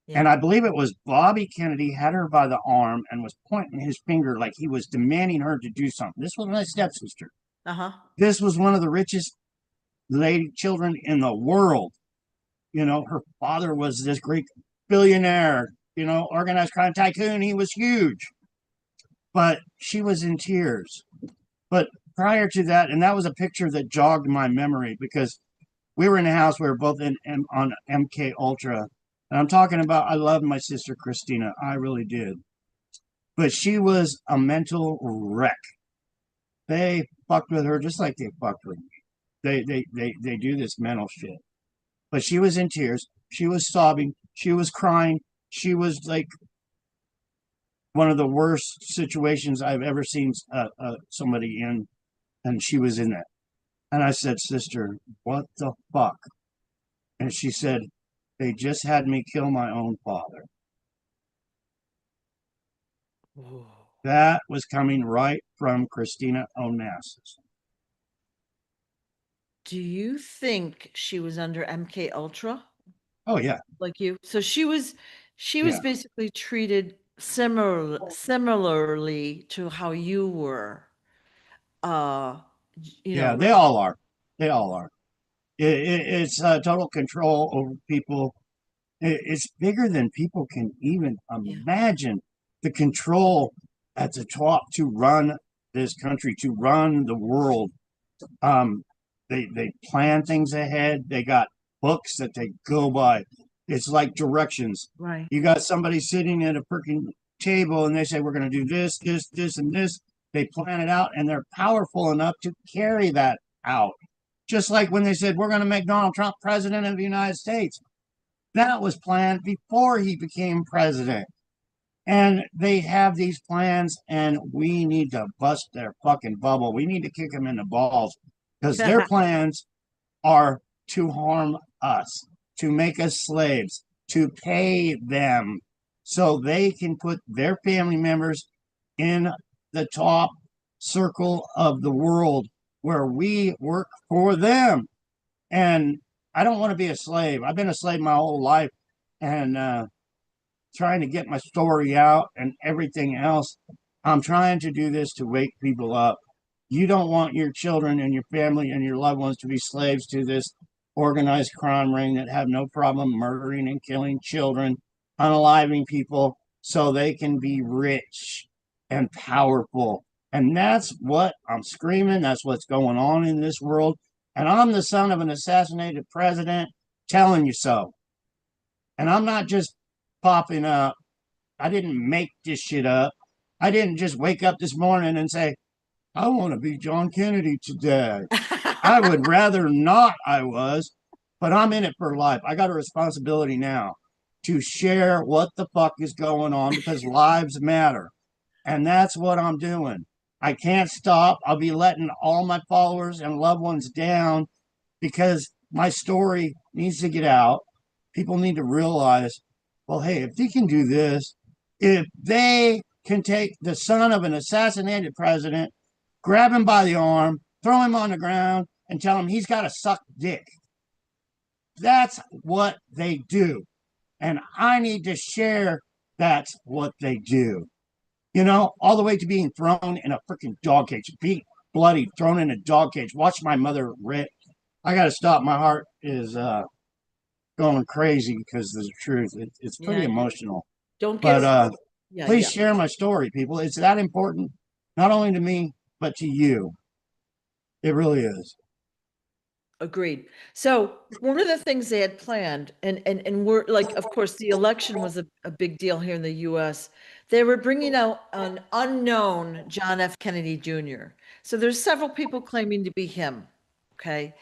Yeah. And I believe it was Bobby Kennedy had her by the arm and was pointing his finger like he was demanding her to do something. This was my stepsister. Uh-huh. This was one of the richest lady children in the world. Her father was this Greek billionaire, organized crime tycoon. He was huge. But she was in tears. But prior to that, and that was a picture that jogged my memory because we were in a house. We were both on MK Ultra, and I'm talking about. I loved my sister Christina. I really did, but she was a mental wreck. They fucked with her just like they fucked with me. They do this mental shit. But she was in tears. She was sobbing. She was crying. She was like one of the worst situations I've ever seen somebody in, and she was in that. And I said, "Sister, what the fuck?" And she said, "They just had me kill my own father." Whoa. That was coming right from Christina Onassis. Do you think she was under MK Ultra Oh yeah, like you? So she was yeah, basically treated similarly to how you were. Uh, yeah. They all are. They all are. It's total control over people. It's bigger than people can even Yeah. imagine. The control at the top to run this country, to run the world. Um, they plan things ahead. They got books that they go by. It's like directions. Right. You got somebody sitting at a freaking table and they say, we're going to do this, this, this, and this. They plan it out and they're powerful enough to carry that out. Just like when they said, we're going to make Donald Trump president of the United States. That was planned before he became president. And they have these plans, and we need to bust their fucking bubble. We need to kick them in the balls because their plans are to harm us, to make us slaves, to pay them so they can put their family members in the top circle of the world where we work for them. And I don't want to be a slave. I've been a slave my whole life and trying to get my story out and everything else. I'm trying to do this to wake people up. You don't want your children and your family and your loved ones to be slaves to this organized crime ring that have no problem murdering and killing children, unaliving people so they can be rich and powerful. And that's what I'm screaming. That's what's going on in this world. And I'm the son of an assassinated president telling you so. And I'm not just popping up. I didn't make this shit up. I didn't just wake up this morning and say, I want to be John Kennedy today. I would rather not, I was, but I'm in it for life. I got a responsibility now to share what the fuck is going on because lives matter. And that's what I'm doing. I can't stop. I'll be letting all my followers and loved ones down because my story needs to get out. People need to realize, well, hey, if they can do this, if they can take the son of an assassinated president, grab him by the arm, throw him on the ground, and tell him he's got to suck dick. That's what they do. And I need to share that's what they do. You know, all the way to being thrown in a freaking dog cage, beat, bloody, thrown in a dog cage. Watch my mother rip. I got to stop. My heart is going crazy because of the truth. It's pretty Yeah. emotional. Don't But get, yeah, please yeah. share my story, people. It's that important, not only to me, but to you. It really is. Agreed. So one of the things they had planned, and we're like, of course, the election was a big deal here in the US. They were bringing out an unknown John F. Kennedy Jr. So there's several people claiming to be him. Okay.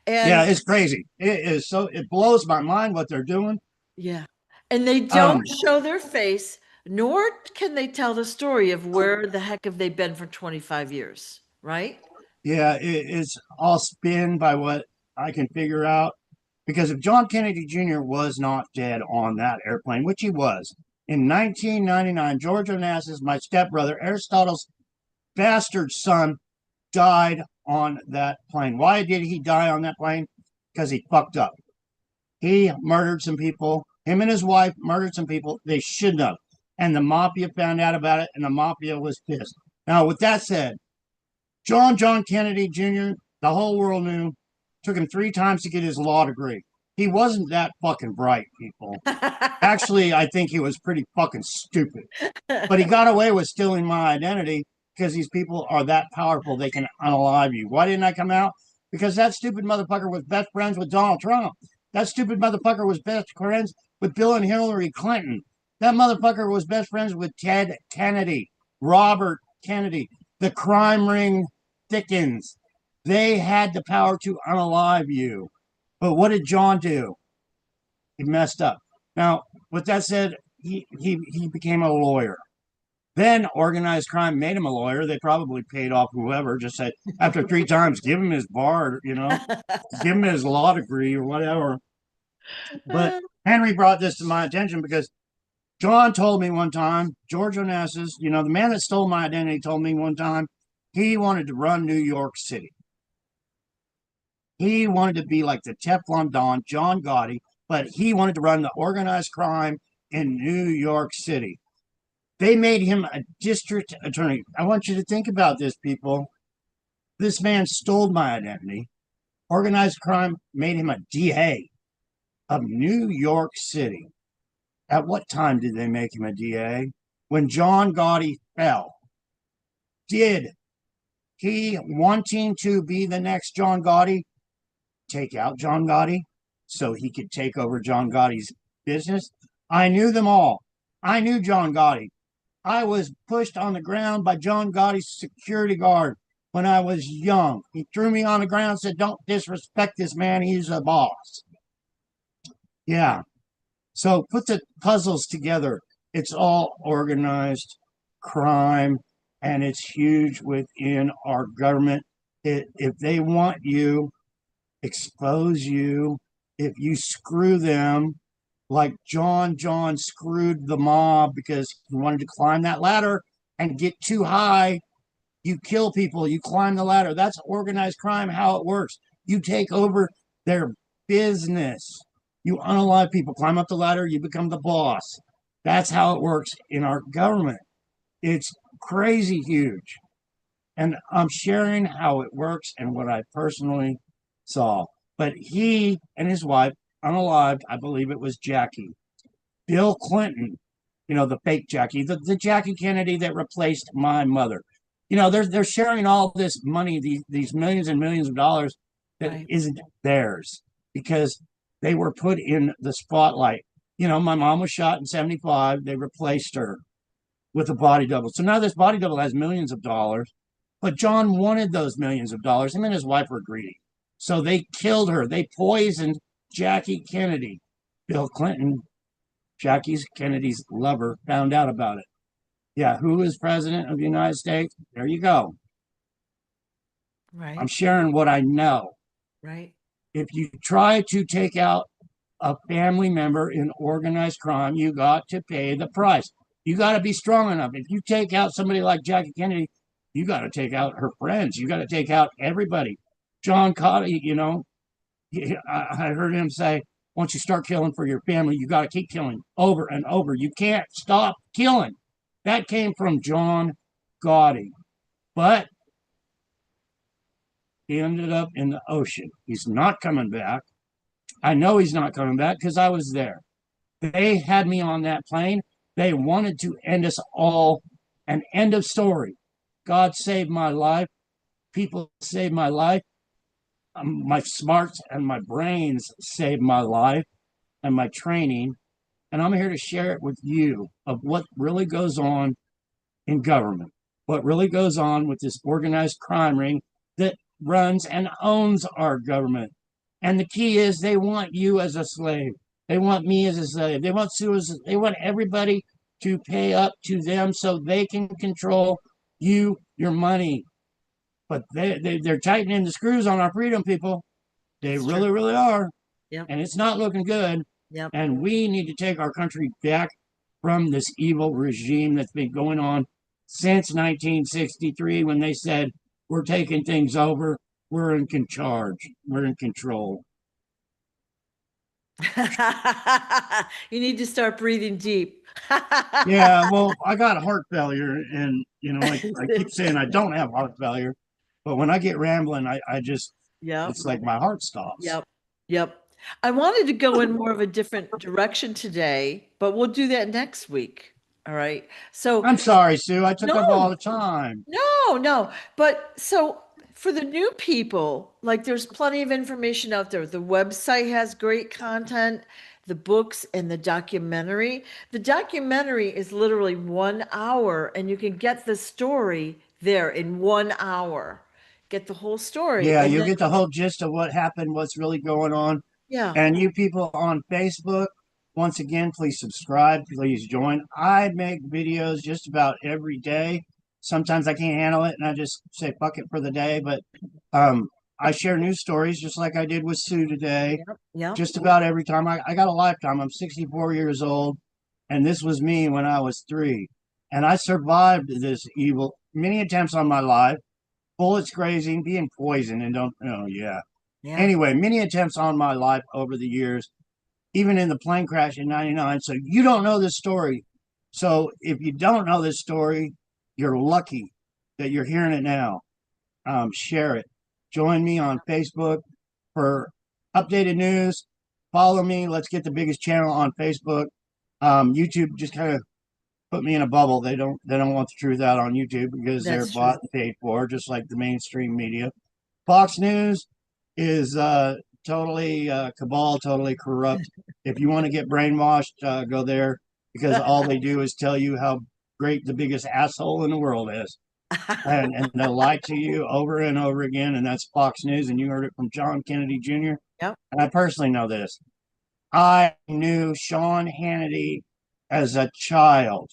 Yeah, And it's crazy. It is so, it blows my mind what they're doing. yeah, and they Um, don't show their face, nor can they tell the story of where the heck have they been for 25 years, right? yeah, it's all spin by what I can figure out. Because if John Kennedy Jr. was not dead on that airplane, which he was, in 1999, George Onassis, my stepbrother, Aristotle's bastard son, died on that plane. Why did he die on that plane? Because he fucked up. He murdered some people. Him and his wife murdered some people they shouldn't have. And the mafia found out about it, and the mafia was pissed. Now, with that said, John Kennedy Jr., the whole world knew, took him 3 times to get his law degree. He wasn't that fucking bright, people. Actually, I think he was pretty fucking stupid. But he got away with stealing my identity because these people are that powerful, they can unalive you. Why didn't I come out? Because that stupid motherfucker was best friends with Donald Trump. That stupid motherfucker was best friends with Bill and Hillary Clinton. That motherfucker was best friends with Ted Kennedy, Robert Kennedy. The crime ring thickens. They had the power to unalive you. But what did John do? He messed up. Now, with that said, he became a lawyer. Then organized crime made him a lawyer. They probably paid off whoever, just said, after 3 times, give him his bar, give him his law degree or whatever. But Henry brought this to my attention because John told me one time, George Onassis, the man that stole my identity told me one time he wanted to run New York City. He wanted to be like the Teflon Don, John Gotti, but he wanted to run the organized crime in New York City. They made him a district attorney. I want you to think about this, people. This man stole my identity. Organized crime made him a DA. of New York City. At what time did they make him a DA? When John Gotti fell. Did he, wanting to be the next John Gotti, take out John Gotti so he could take over John Gotti's business? I knew them all. I knew John Gotti. I was pushed on the ground by John Gotti's security guard when I was young. He threw me on the ground and said, "Don't disrespect this man. He's a boss." Yeah. So put the puzzles together. It's all organized crime, and it's huge within our government. If they want you, expose you. If you screw them, like John screwed the mob because he wanted to climb that ladder and get too high. You kill people, you climb the ladder. That's organized crime, how it works. You take over their business. You unalive people, climb up the ladder, you become the boss. That's how it works in our government. It's crazy huge. And I'm sharing how it works and what I personally saw. But he and his wife, unalived, I believe it was Jackie. Bill Clinton, the fake Jackie, the Jackie Kennedy that replaced my mother. They're sharing all this money, these millions and millions of dollars that Right. isn't theirs because they were put in the spotlight. My mom was shot in 1975. They replaced her with a body double. So now this body double has millions of dollars, but John wanted those millions of dollars. Him and his wife were greedy. So they killed her. They poisoned Jackie Kennedy. Bill Clinton, Jackie Kennedy's lover, found out about it. Yeah, who is president of the United States? There you go. Right. I'm sharing what I know. Right. If you try to take out a family member in organized crime, you got to pay the price. You got to be strong enough. If you take out somebody like Jackie Kennedy, you got to take out her friends. You got to take out everybody. John Gotti, I heard him say, once you start killing for your family, you got to keep killing over and over. You can't stop killing. That came from John Gotti. But he ended up in the ocean. He's not coming back. I know he's not coming back because I was there. They had me on that plane. They wanted to end us all. An end of story. God saved my life. People saved my life. My smarts and my brains saved my life and my training. And I'm here to share it with you of what really goes on in government, what really goes on with this organized crime ring that runs and owns our government. And the key is they want you as a slave. They want me as a slave. They want Sue as they want everybody to pay up to them so they can control you, your money. But they're tightening the screws on our freedom, people. They It's really, true. really are. Yep. And it's not looking good. Yep. And we need to take our country back from this evil regime that's been going on since 1963 when they said, we're taking things over. We're in charge. We're in control. You need to start breathing deep. Yeah, well, I got heart failure. And, I keep saying I don't have heart failure. But when I get rambling, I just, Yep. it's like my heart stops. Yep. Yep. I wanted to go in more of a different direction today, but we'll do that next week. All right. So I'm sorry, Sue. I took up all no, the time. no. But so for the new people, like there's plenty of information out there. The website has great content, the books and the documentary. The documentary is literally 1 hour, and you can get the story there in 1 hour. Get the whole story. Yeah, And you'll then, get the whole gist of what happened, what's really going on. yeah. And you people on Facebook, once again, please subscribe, please join. I make videos just about every day. Sometimes I can't handle it and I just say fuck it for the day, but I share news stories just like I did with Sue today. Yep. Yep. Just about every time. I got a lifetime. I'm 64 years old, and this was me when I was 3. And I survived this evil, many attempts on my life, bullets grazing, being poisoned, and yeah. Yeah. Anyway, many attempts on my life over the years, even in the plane crash in 99. So you don't know this story. So if you don't know this story, you're lucky that you're hearing it now. Share it. Join me on Facebook for updated news, follow me. Let's get the biggest channel on Facebook. YouTube just kind of put me in a bubble. They don't want the truth out on YouTube because they're That's true. bought and paid for, just like the mainstream media. Fox News is totally cabal, totally corrupt. If you want to get brainwashed, go there because all they do is tell you how great the biggest asshole in the world is. And they'll lie to you over and over again. And that's Fox News. And you heard it from John Kennedy Jr. Yep. And I personally know this. I knew Sean Hannity as a child.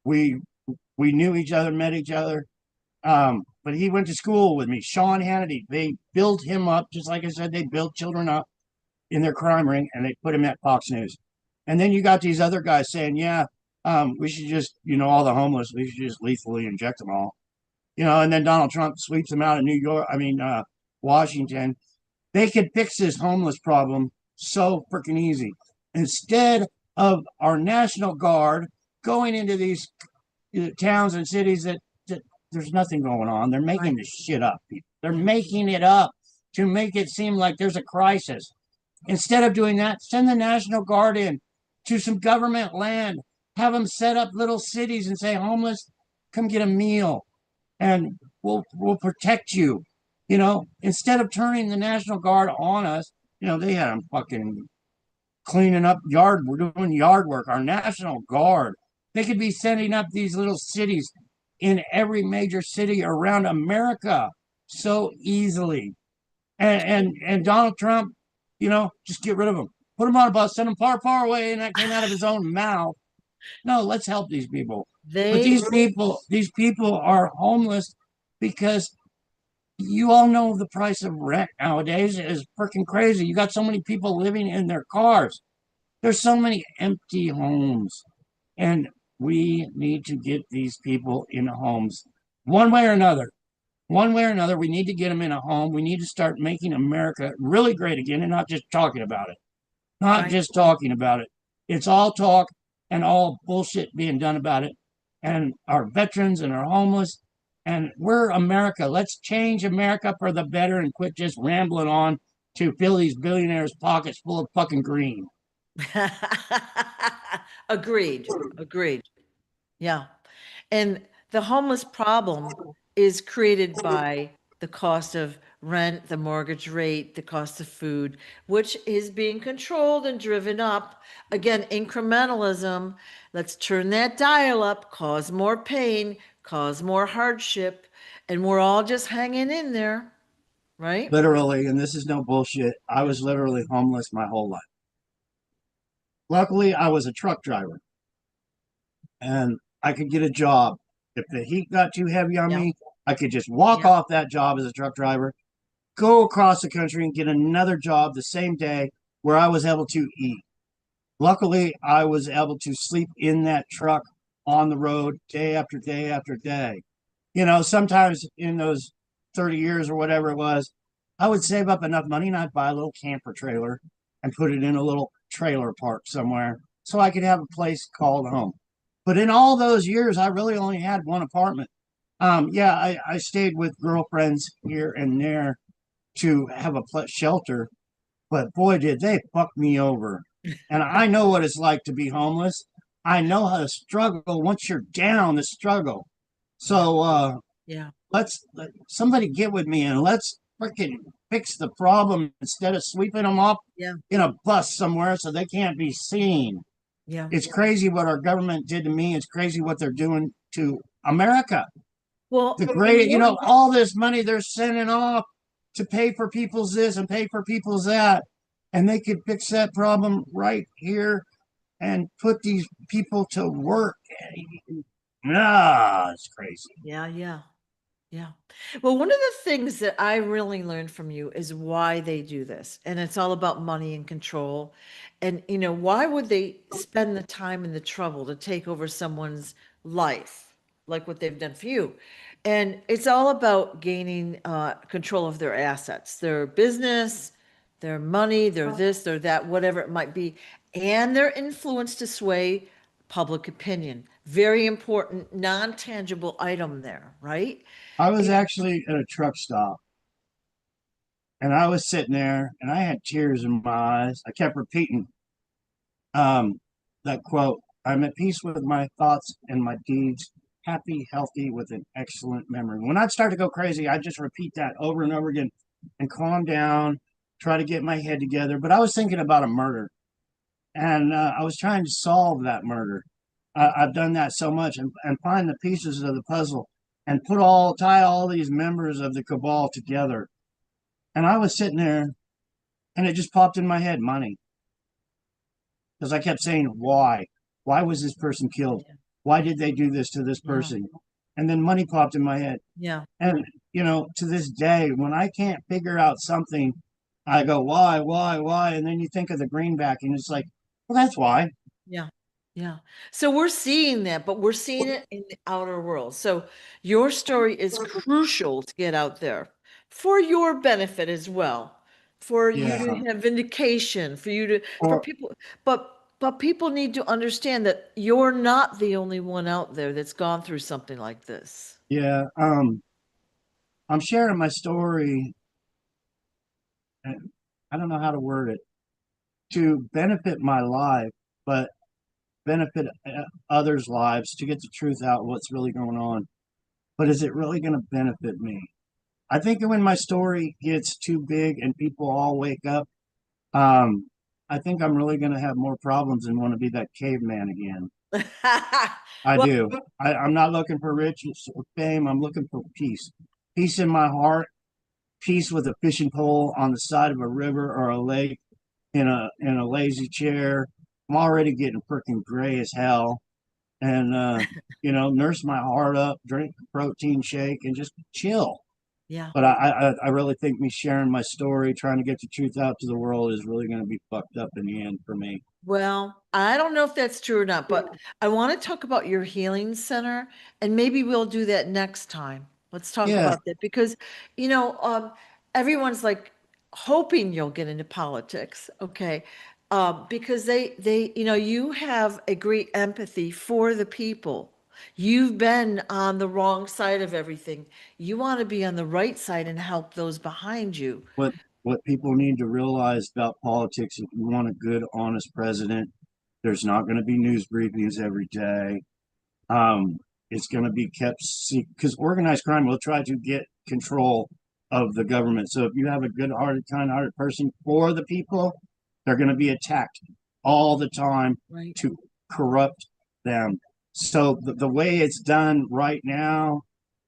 We we knew each other, met each other. But he went to school with me. Sean Hannity. They built him up, just like I said, they built children up in their crime ring, and they put him at Fox News. And then you got these other guys saying, "Yeah, we should just, all the homeless, we should just lethally inject them all." And then Donald Trump sweeps them out of New York. Washington. They could fix this homeless problem so freaking easy. Instead of our National Guard going into these towns and cities that there's nothing going on. They're making this shit up. They're making it up to make it seem like there's a crisis. Instead of doing that, send the National Guard in to some government land. Have them set up little cities and say, homeless, come get a meal, and we'll protect you. Instead of turning the National Guard on us, they had them fucking cleaning up yard. We're doing yard work. Our National Guard. They could be setting up these little cities in every major city around America so easily. And Donald Trump, just get rid of them. Put them on a bus, send them far, far away, and that came out of his own mouth. No, let's help these people. But these people are homeless because you all know the price of rent nowadays is freaking crazy. You got so many people living in their cars. There's so many empty homes. And we need to get these people in homes one way or another. One way or another, we need to get them in a home. We need to start making America really great again and not just talking about it. Not just talking about it. It's all talk and all bullshit being done about it. And our veterans and our homeless. And we're America. Let's change America for the better and quit just rambling on to fill these billionaires' pockets full of fucking green. Agreed. Agreed. Yeah. And the homeless problem is created by the cost of rent, the mortgage rate, the cost of food, which is being controlled and driven up. Again, incrementalism. Let's turn that dial up, cause more pain, cause more hardship, and we're all just hanging in there, right? Literally, and this is no bullshit. I was literally homeless my whole life. Luckily, I was a truck driver and I could get a job. If the heat got too heavy on me, I could just walk off that job as a truck driver, go across the country and get another job the same day where I was able to eat. Luckily, I was able to sleep in that truck on the road day after day after day. Sometimes in those 30 years or whatever it was, I would save up enough money and I'd buy a little camper trailer and put it in a little trailer park somewhere so I could have a place called home. But in all those years, I really only had one apartment. I stayed with girlfriends here and there to have a shelter, but boy, did they fuck me over. And I know what it's like to be homeless. I know how to struggle once you're down, the struggle. So let somebody get with me and let's freaking fix the problem instead of sweeping them up in a bus somewhere so they can't be seen. Yeah. It's crazy what our government did to me. It's crazy what they're doing to America. Well, The great, all this money they're sending off to pay for people's this and pay for people's that. And they could fix that problem right here and put these people to work. It's crazy. Yeah. Well, one of the things that I really learned from you is why they do this. And it's all about money and control. And, why would they spend the time and the trouble to take over someone's life, like what they've done for you? And it's all about gaining control of their assets, their business, their money, their this, their that, whatever it might be, and their influence to sway public opinion. Very important, non-tangible item there, right? I was actually at a truck stop And I was sitting there and I had tears in my eyes. I kept repeating that quote, I'm at peace with my thoughts and my deeds, happy, healthy, with an excellent memory. When I'd start to go crazy, I'd just repeat that over and over again and calm down, try to get my head together. But I was thinking about a murder, and I was trying to solve that murder. I've done that so much, and find the pieces of the puzzle and tie all these members of the cabal together. And I was sitting there, and it just popped in my head, money, because I kept saying, why? Why was this person killed? Yeah. Why did they do this to this Yeah. person? And then money popped in my head. Yeah. And, to this day, when I can't figure out something, I go, why? And then you think of the greenback, and it's like, well, that's why. Yeah. Yeah. So we're seeing that, but we're seeing it in the outer world. So your story is crucial to get out there for your benefit as well, for you Yeah. to have vindication, for Or, people, but people need to understand that you're not the only one out there that's gone through something like this. yeah. I'm sharing my story, and I don't know how to word it, to benefit my life, but benefit others' lives, to get the truth out, what's really going on. But is it really going to benefit me? I think that when my story gets too big and people all wake up, um, I think I'm really going to have more problems and want to be that caveman again. I Well, do. I'm not looking for riches or fame. I'm looking for peace. Peace in my heart, peace with a fishing pole on the side of a river or a lake, in a lazy chair. I'm already getting freaking gray as hell. And nurse my heart up, drink a protein shake, and just chill. yeah. But I really think me sharing my story, trying to get the truth out to the world, is really going to be fucked up in the end for me. Well, I don't know if that's true or not, but I want to talk about your healing center, and maybe we'll do that next time. Let's talk Yeah, about that because, you know, everyone's like hoping you'll get into politics, okay? Because you have a great empathy for the people. You've been on the wrong side of everything. You want to be on the right side and help those behind you. what people need to realize about politics, if you want a good, honest president, there's not going to be news briefings every day. Um, it's going to be kept secret because organized crime will try to get control of the government. So if you have a good-hearted, kind-hearted person for the people, they're going to be attacked all the time Right. to corrupt them. So the way it's done right now,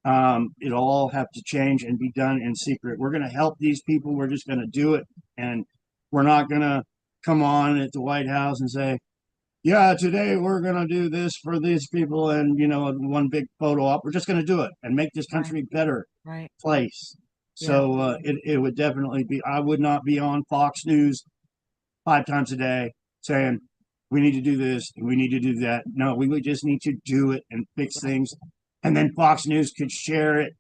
it'll all have to change and be done in secret. We're going to help these people. We're just going to do it, and we're not going to come on at the White House and say, yeah, today we're going to do this for these people, and one big photo op. We're just going to do it and make this Right. country a better Right. place. Yeah. So it would definitely be. I would not be on Fox News 5 times a day saying we need to do this and we need to do that. No, we would just need to do it and fix Right. things, and then Fox News could share it.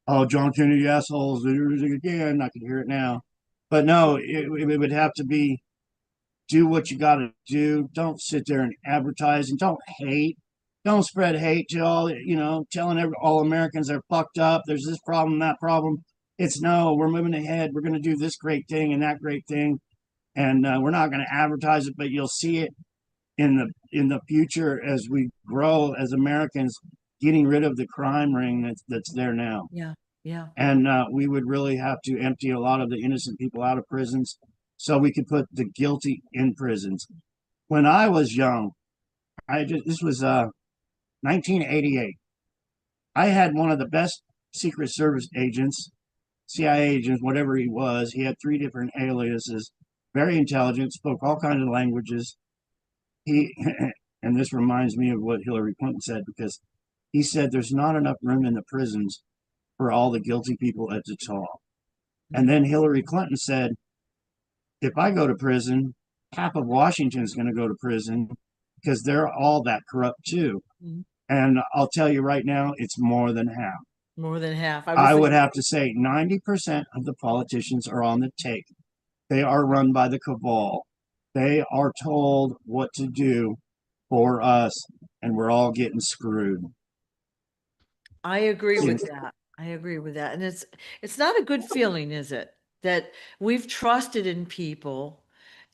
Oh, John Kennedy assholes again! I can hear it now, but no, it would have to be, do what you got to do. Don't sit there and advertise, and don't hate. Don't spread hate to telling all Americans they're fucked up. There's this problem, that problem. It's no, we're moving ahead. We're going to do this great thing and that great thing, and we're not going to advertise it, but you'll see it in the future as we grow as Americans, getting rid of the crime ring that's there now. Yeah. Yeah. And we would really have to empty a lot of the innocent people out of prisons so we could put the guilty in prisons. When I was young, this was 1988. I had one of the best Secret Service agents, CIA agents, whatever he was. He had 3 different aliases, very intelligent, spoke all kinds of languages. He, and this reminds me of what Hillary Clinton said, because he said there's not enough room in the prisons for all the guilty people at the top. And then Hillary Clinton said, if I go to prison, half of Washington's going to go to prison because they're all that corrupt too. Mhm. And I'll tell you right now, it's more than half. More than half. I would have to say 90% of the politicians are on the take. They are run by the cabal. They are told what to do for us, and we're all getting screwed. I agree See, with that. I agree with that. And it's not a good feeling, is it? that we've trusted in people,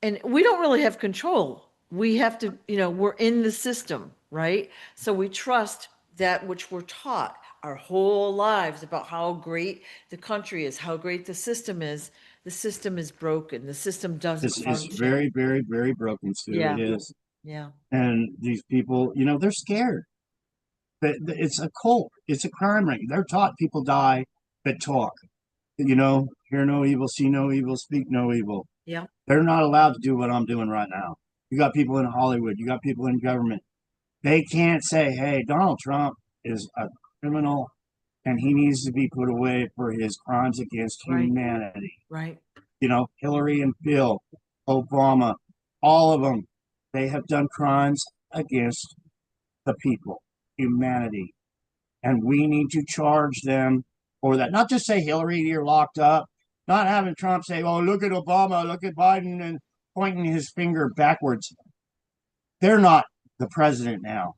and we don't really have control. We have to, we're in the system, right? So we trust that which we're taught our whole lives about how great the country is, how great the system is. The system is broken. The system doesn't It's function. very, very, very broken, Sue. Yeah. It is. Yeah. And these people, they're scared. But it's a cult. It's a crime ring. They're taught people die that talk. Hear no evil, see no evil, speak no evil. Yeah. They're not allowed to do what I'm doing right now. You got people in Hollywood. You got people in government. They can't say, hey, Donald Trump is a criminal and he needs to be put away for his crimes against Right. humanity. Right. Hillary and Bill, Obama, all of them, they have done crimes against the people, humanity. And we need to charge them for that. Not just say, Hillary, you're locked up. Not having Trump say, oh, look at Obama, look at Biden, and pointing his finger backwards. They're not the president now.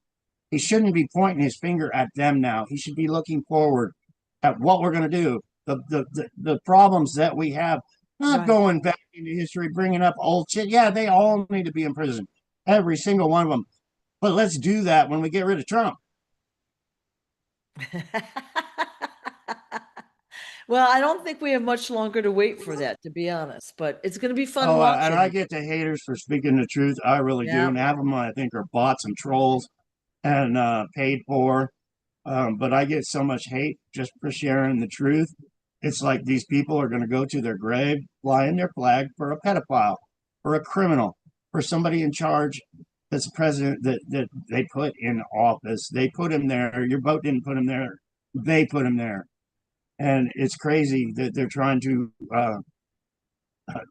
He shouldn't be pointing his finger at them now. He should be looking forward at what we're going to do, the problems that we have, not Right. going back into history, bringing up old shit. Yeah, they all need to be in prison, every single one of them. But let's do that when we get rid of Trump. Well, I don't think we have much longer to wait for that, to be honest, but it's going to be fun And watching. I get the haters for speaking the truth. I really do. Yeah. And half of them, I think, are bots and trolls and paid for. But I get so much hate just for sharing the truth. It's like these people are going to go to their grave flying their flag for a pedophile, for a criminal, for somebody in charge that's president that they put in office. They put him there. Your vote didn't put him there. They put him there. And it's crazy that they're trying to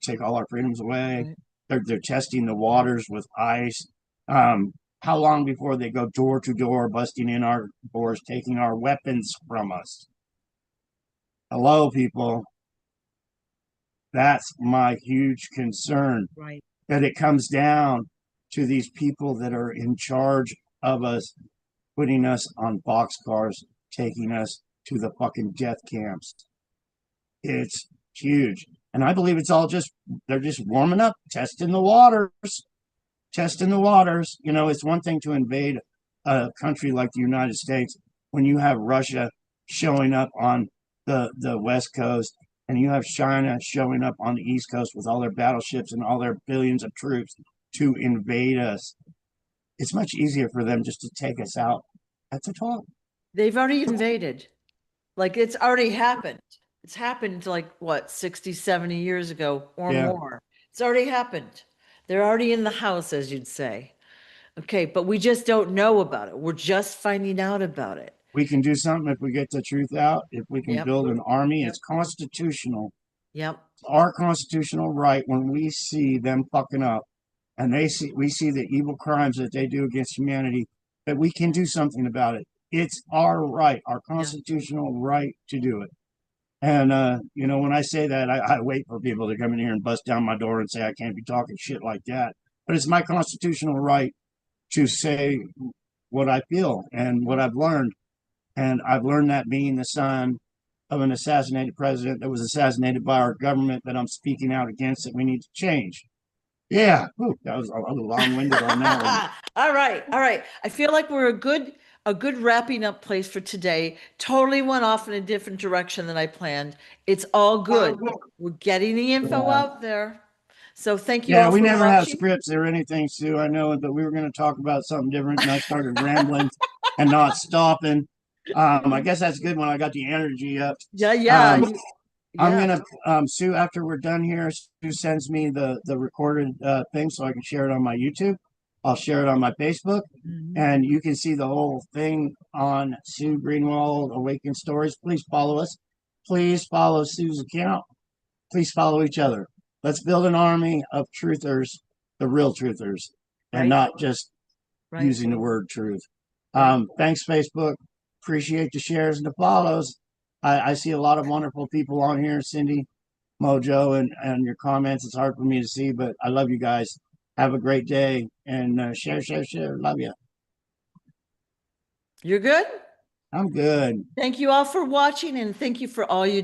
take all our freedoms away. Right. They're testing the waters with ice. How long before they go door to door, busting in our doors, taking our weapons from us? Hello, people. That's my huge concern. Right. That it comes down to these people that are in charge of us, putting us on boxcars, taking us to the fucking death camps. It's huge. And I believe it's all they're just warming up, testing the waters. Testing the waters. It's one thing to invade a country like the United States when you have Russia showing up on the West Coast and you have China showing up on the East Coast with all their battleships and all their billions of troops to invade us. It's much easier for them just to take us out at the top. They've already invaded. Like, it's already happened. It's happened like what, 60, 70 years ago or more. It's already happened. They're already in the house, as you'd say. Okay, but we just don't know about it. We're just finding out about it. We can do something if we get the truth out. If we can build an army, it's constitutional. Yep. It's our constitutional right when we see them fucking up and we see the evil crimes that they do against humanity, that we can do something about it. It's our right, our constitutional right to do it. And, when I say that, I wait for people to come in here and bust down my door and say I can't be talking shit like that. But it's my constitutional right to say what I feel and what I've learned. And I've learned that being the son of an assassinated president that was assassinated by our government, that I'm speaking out against, that we need to change. Yeah. Ooh, that was a long-winded on that one. All right. All right. I feel like we're a good wrapping up place for today. Totally went off in a different direction than I planned. It's all good. We're getting the info out there. So thank you all we for never have watching. scripts or anything, Sue. I know, but we were going to talk about something different, and I started rambling and not stopping. I guess that's good when I got the energy up. Yeah. I'm gonna Sue, after we're done here, Sue sends me the recorded thing so I can share it on my YouTube. I'll share it on my Facebook, and you can see the whole thing on Sue Greenwald Awaken Stories. Please follow us. Please follow Sue's account. Please follow each other. Let's build an army of truthers, the real truthers, and not just using the word truth. Thanks, Facebook. Appreciate the shares and the follows. I see a lot of wonderful people on here, Cindy, Mojo, and your comments. It's hard for me to see, but I love you guys. Have a great day, and share. Love you. You're good? I'm good. Thank you all for watching, and thank you for all you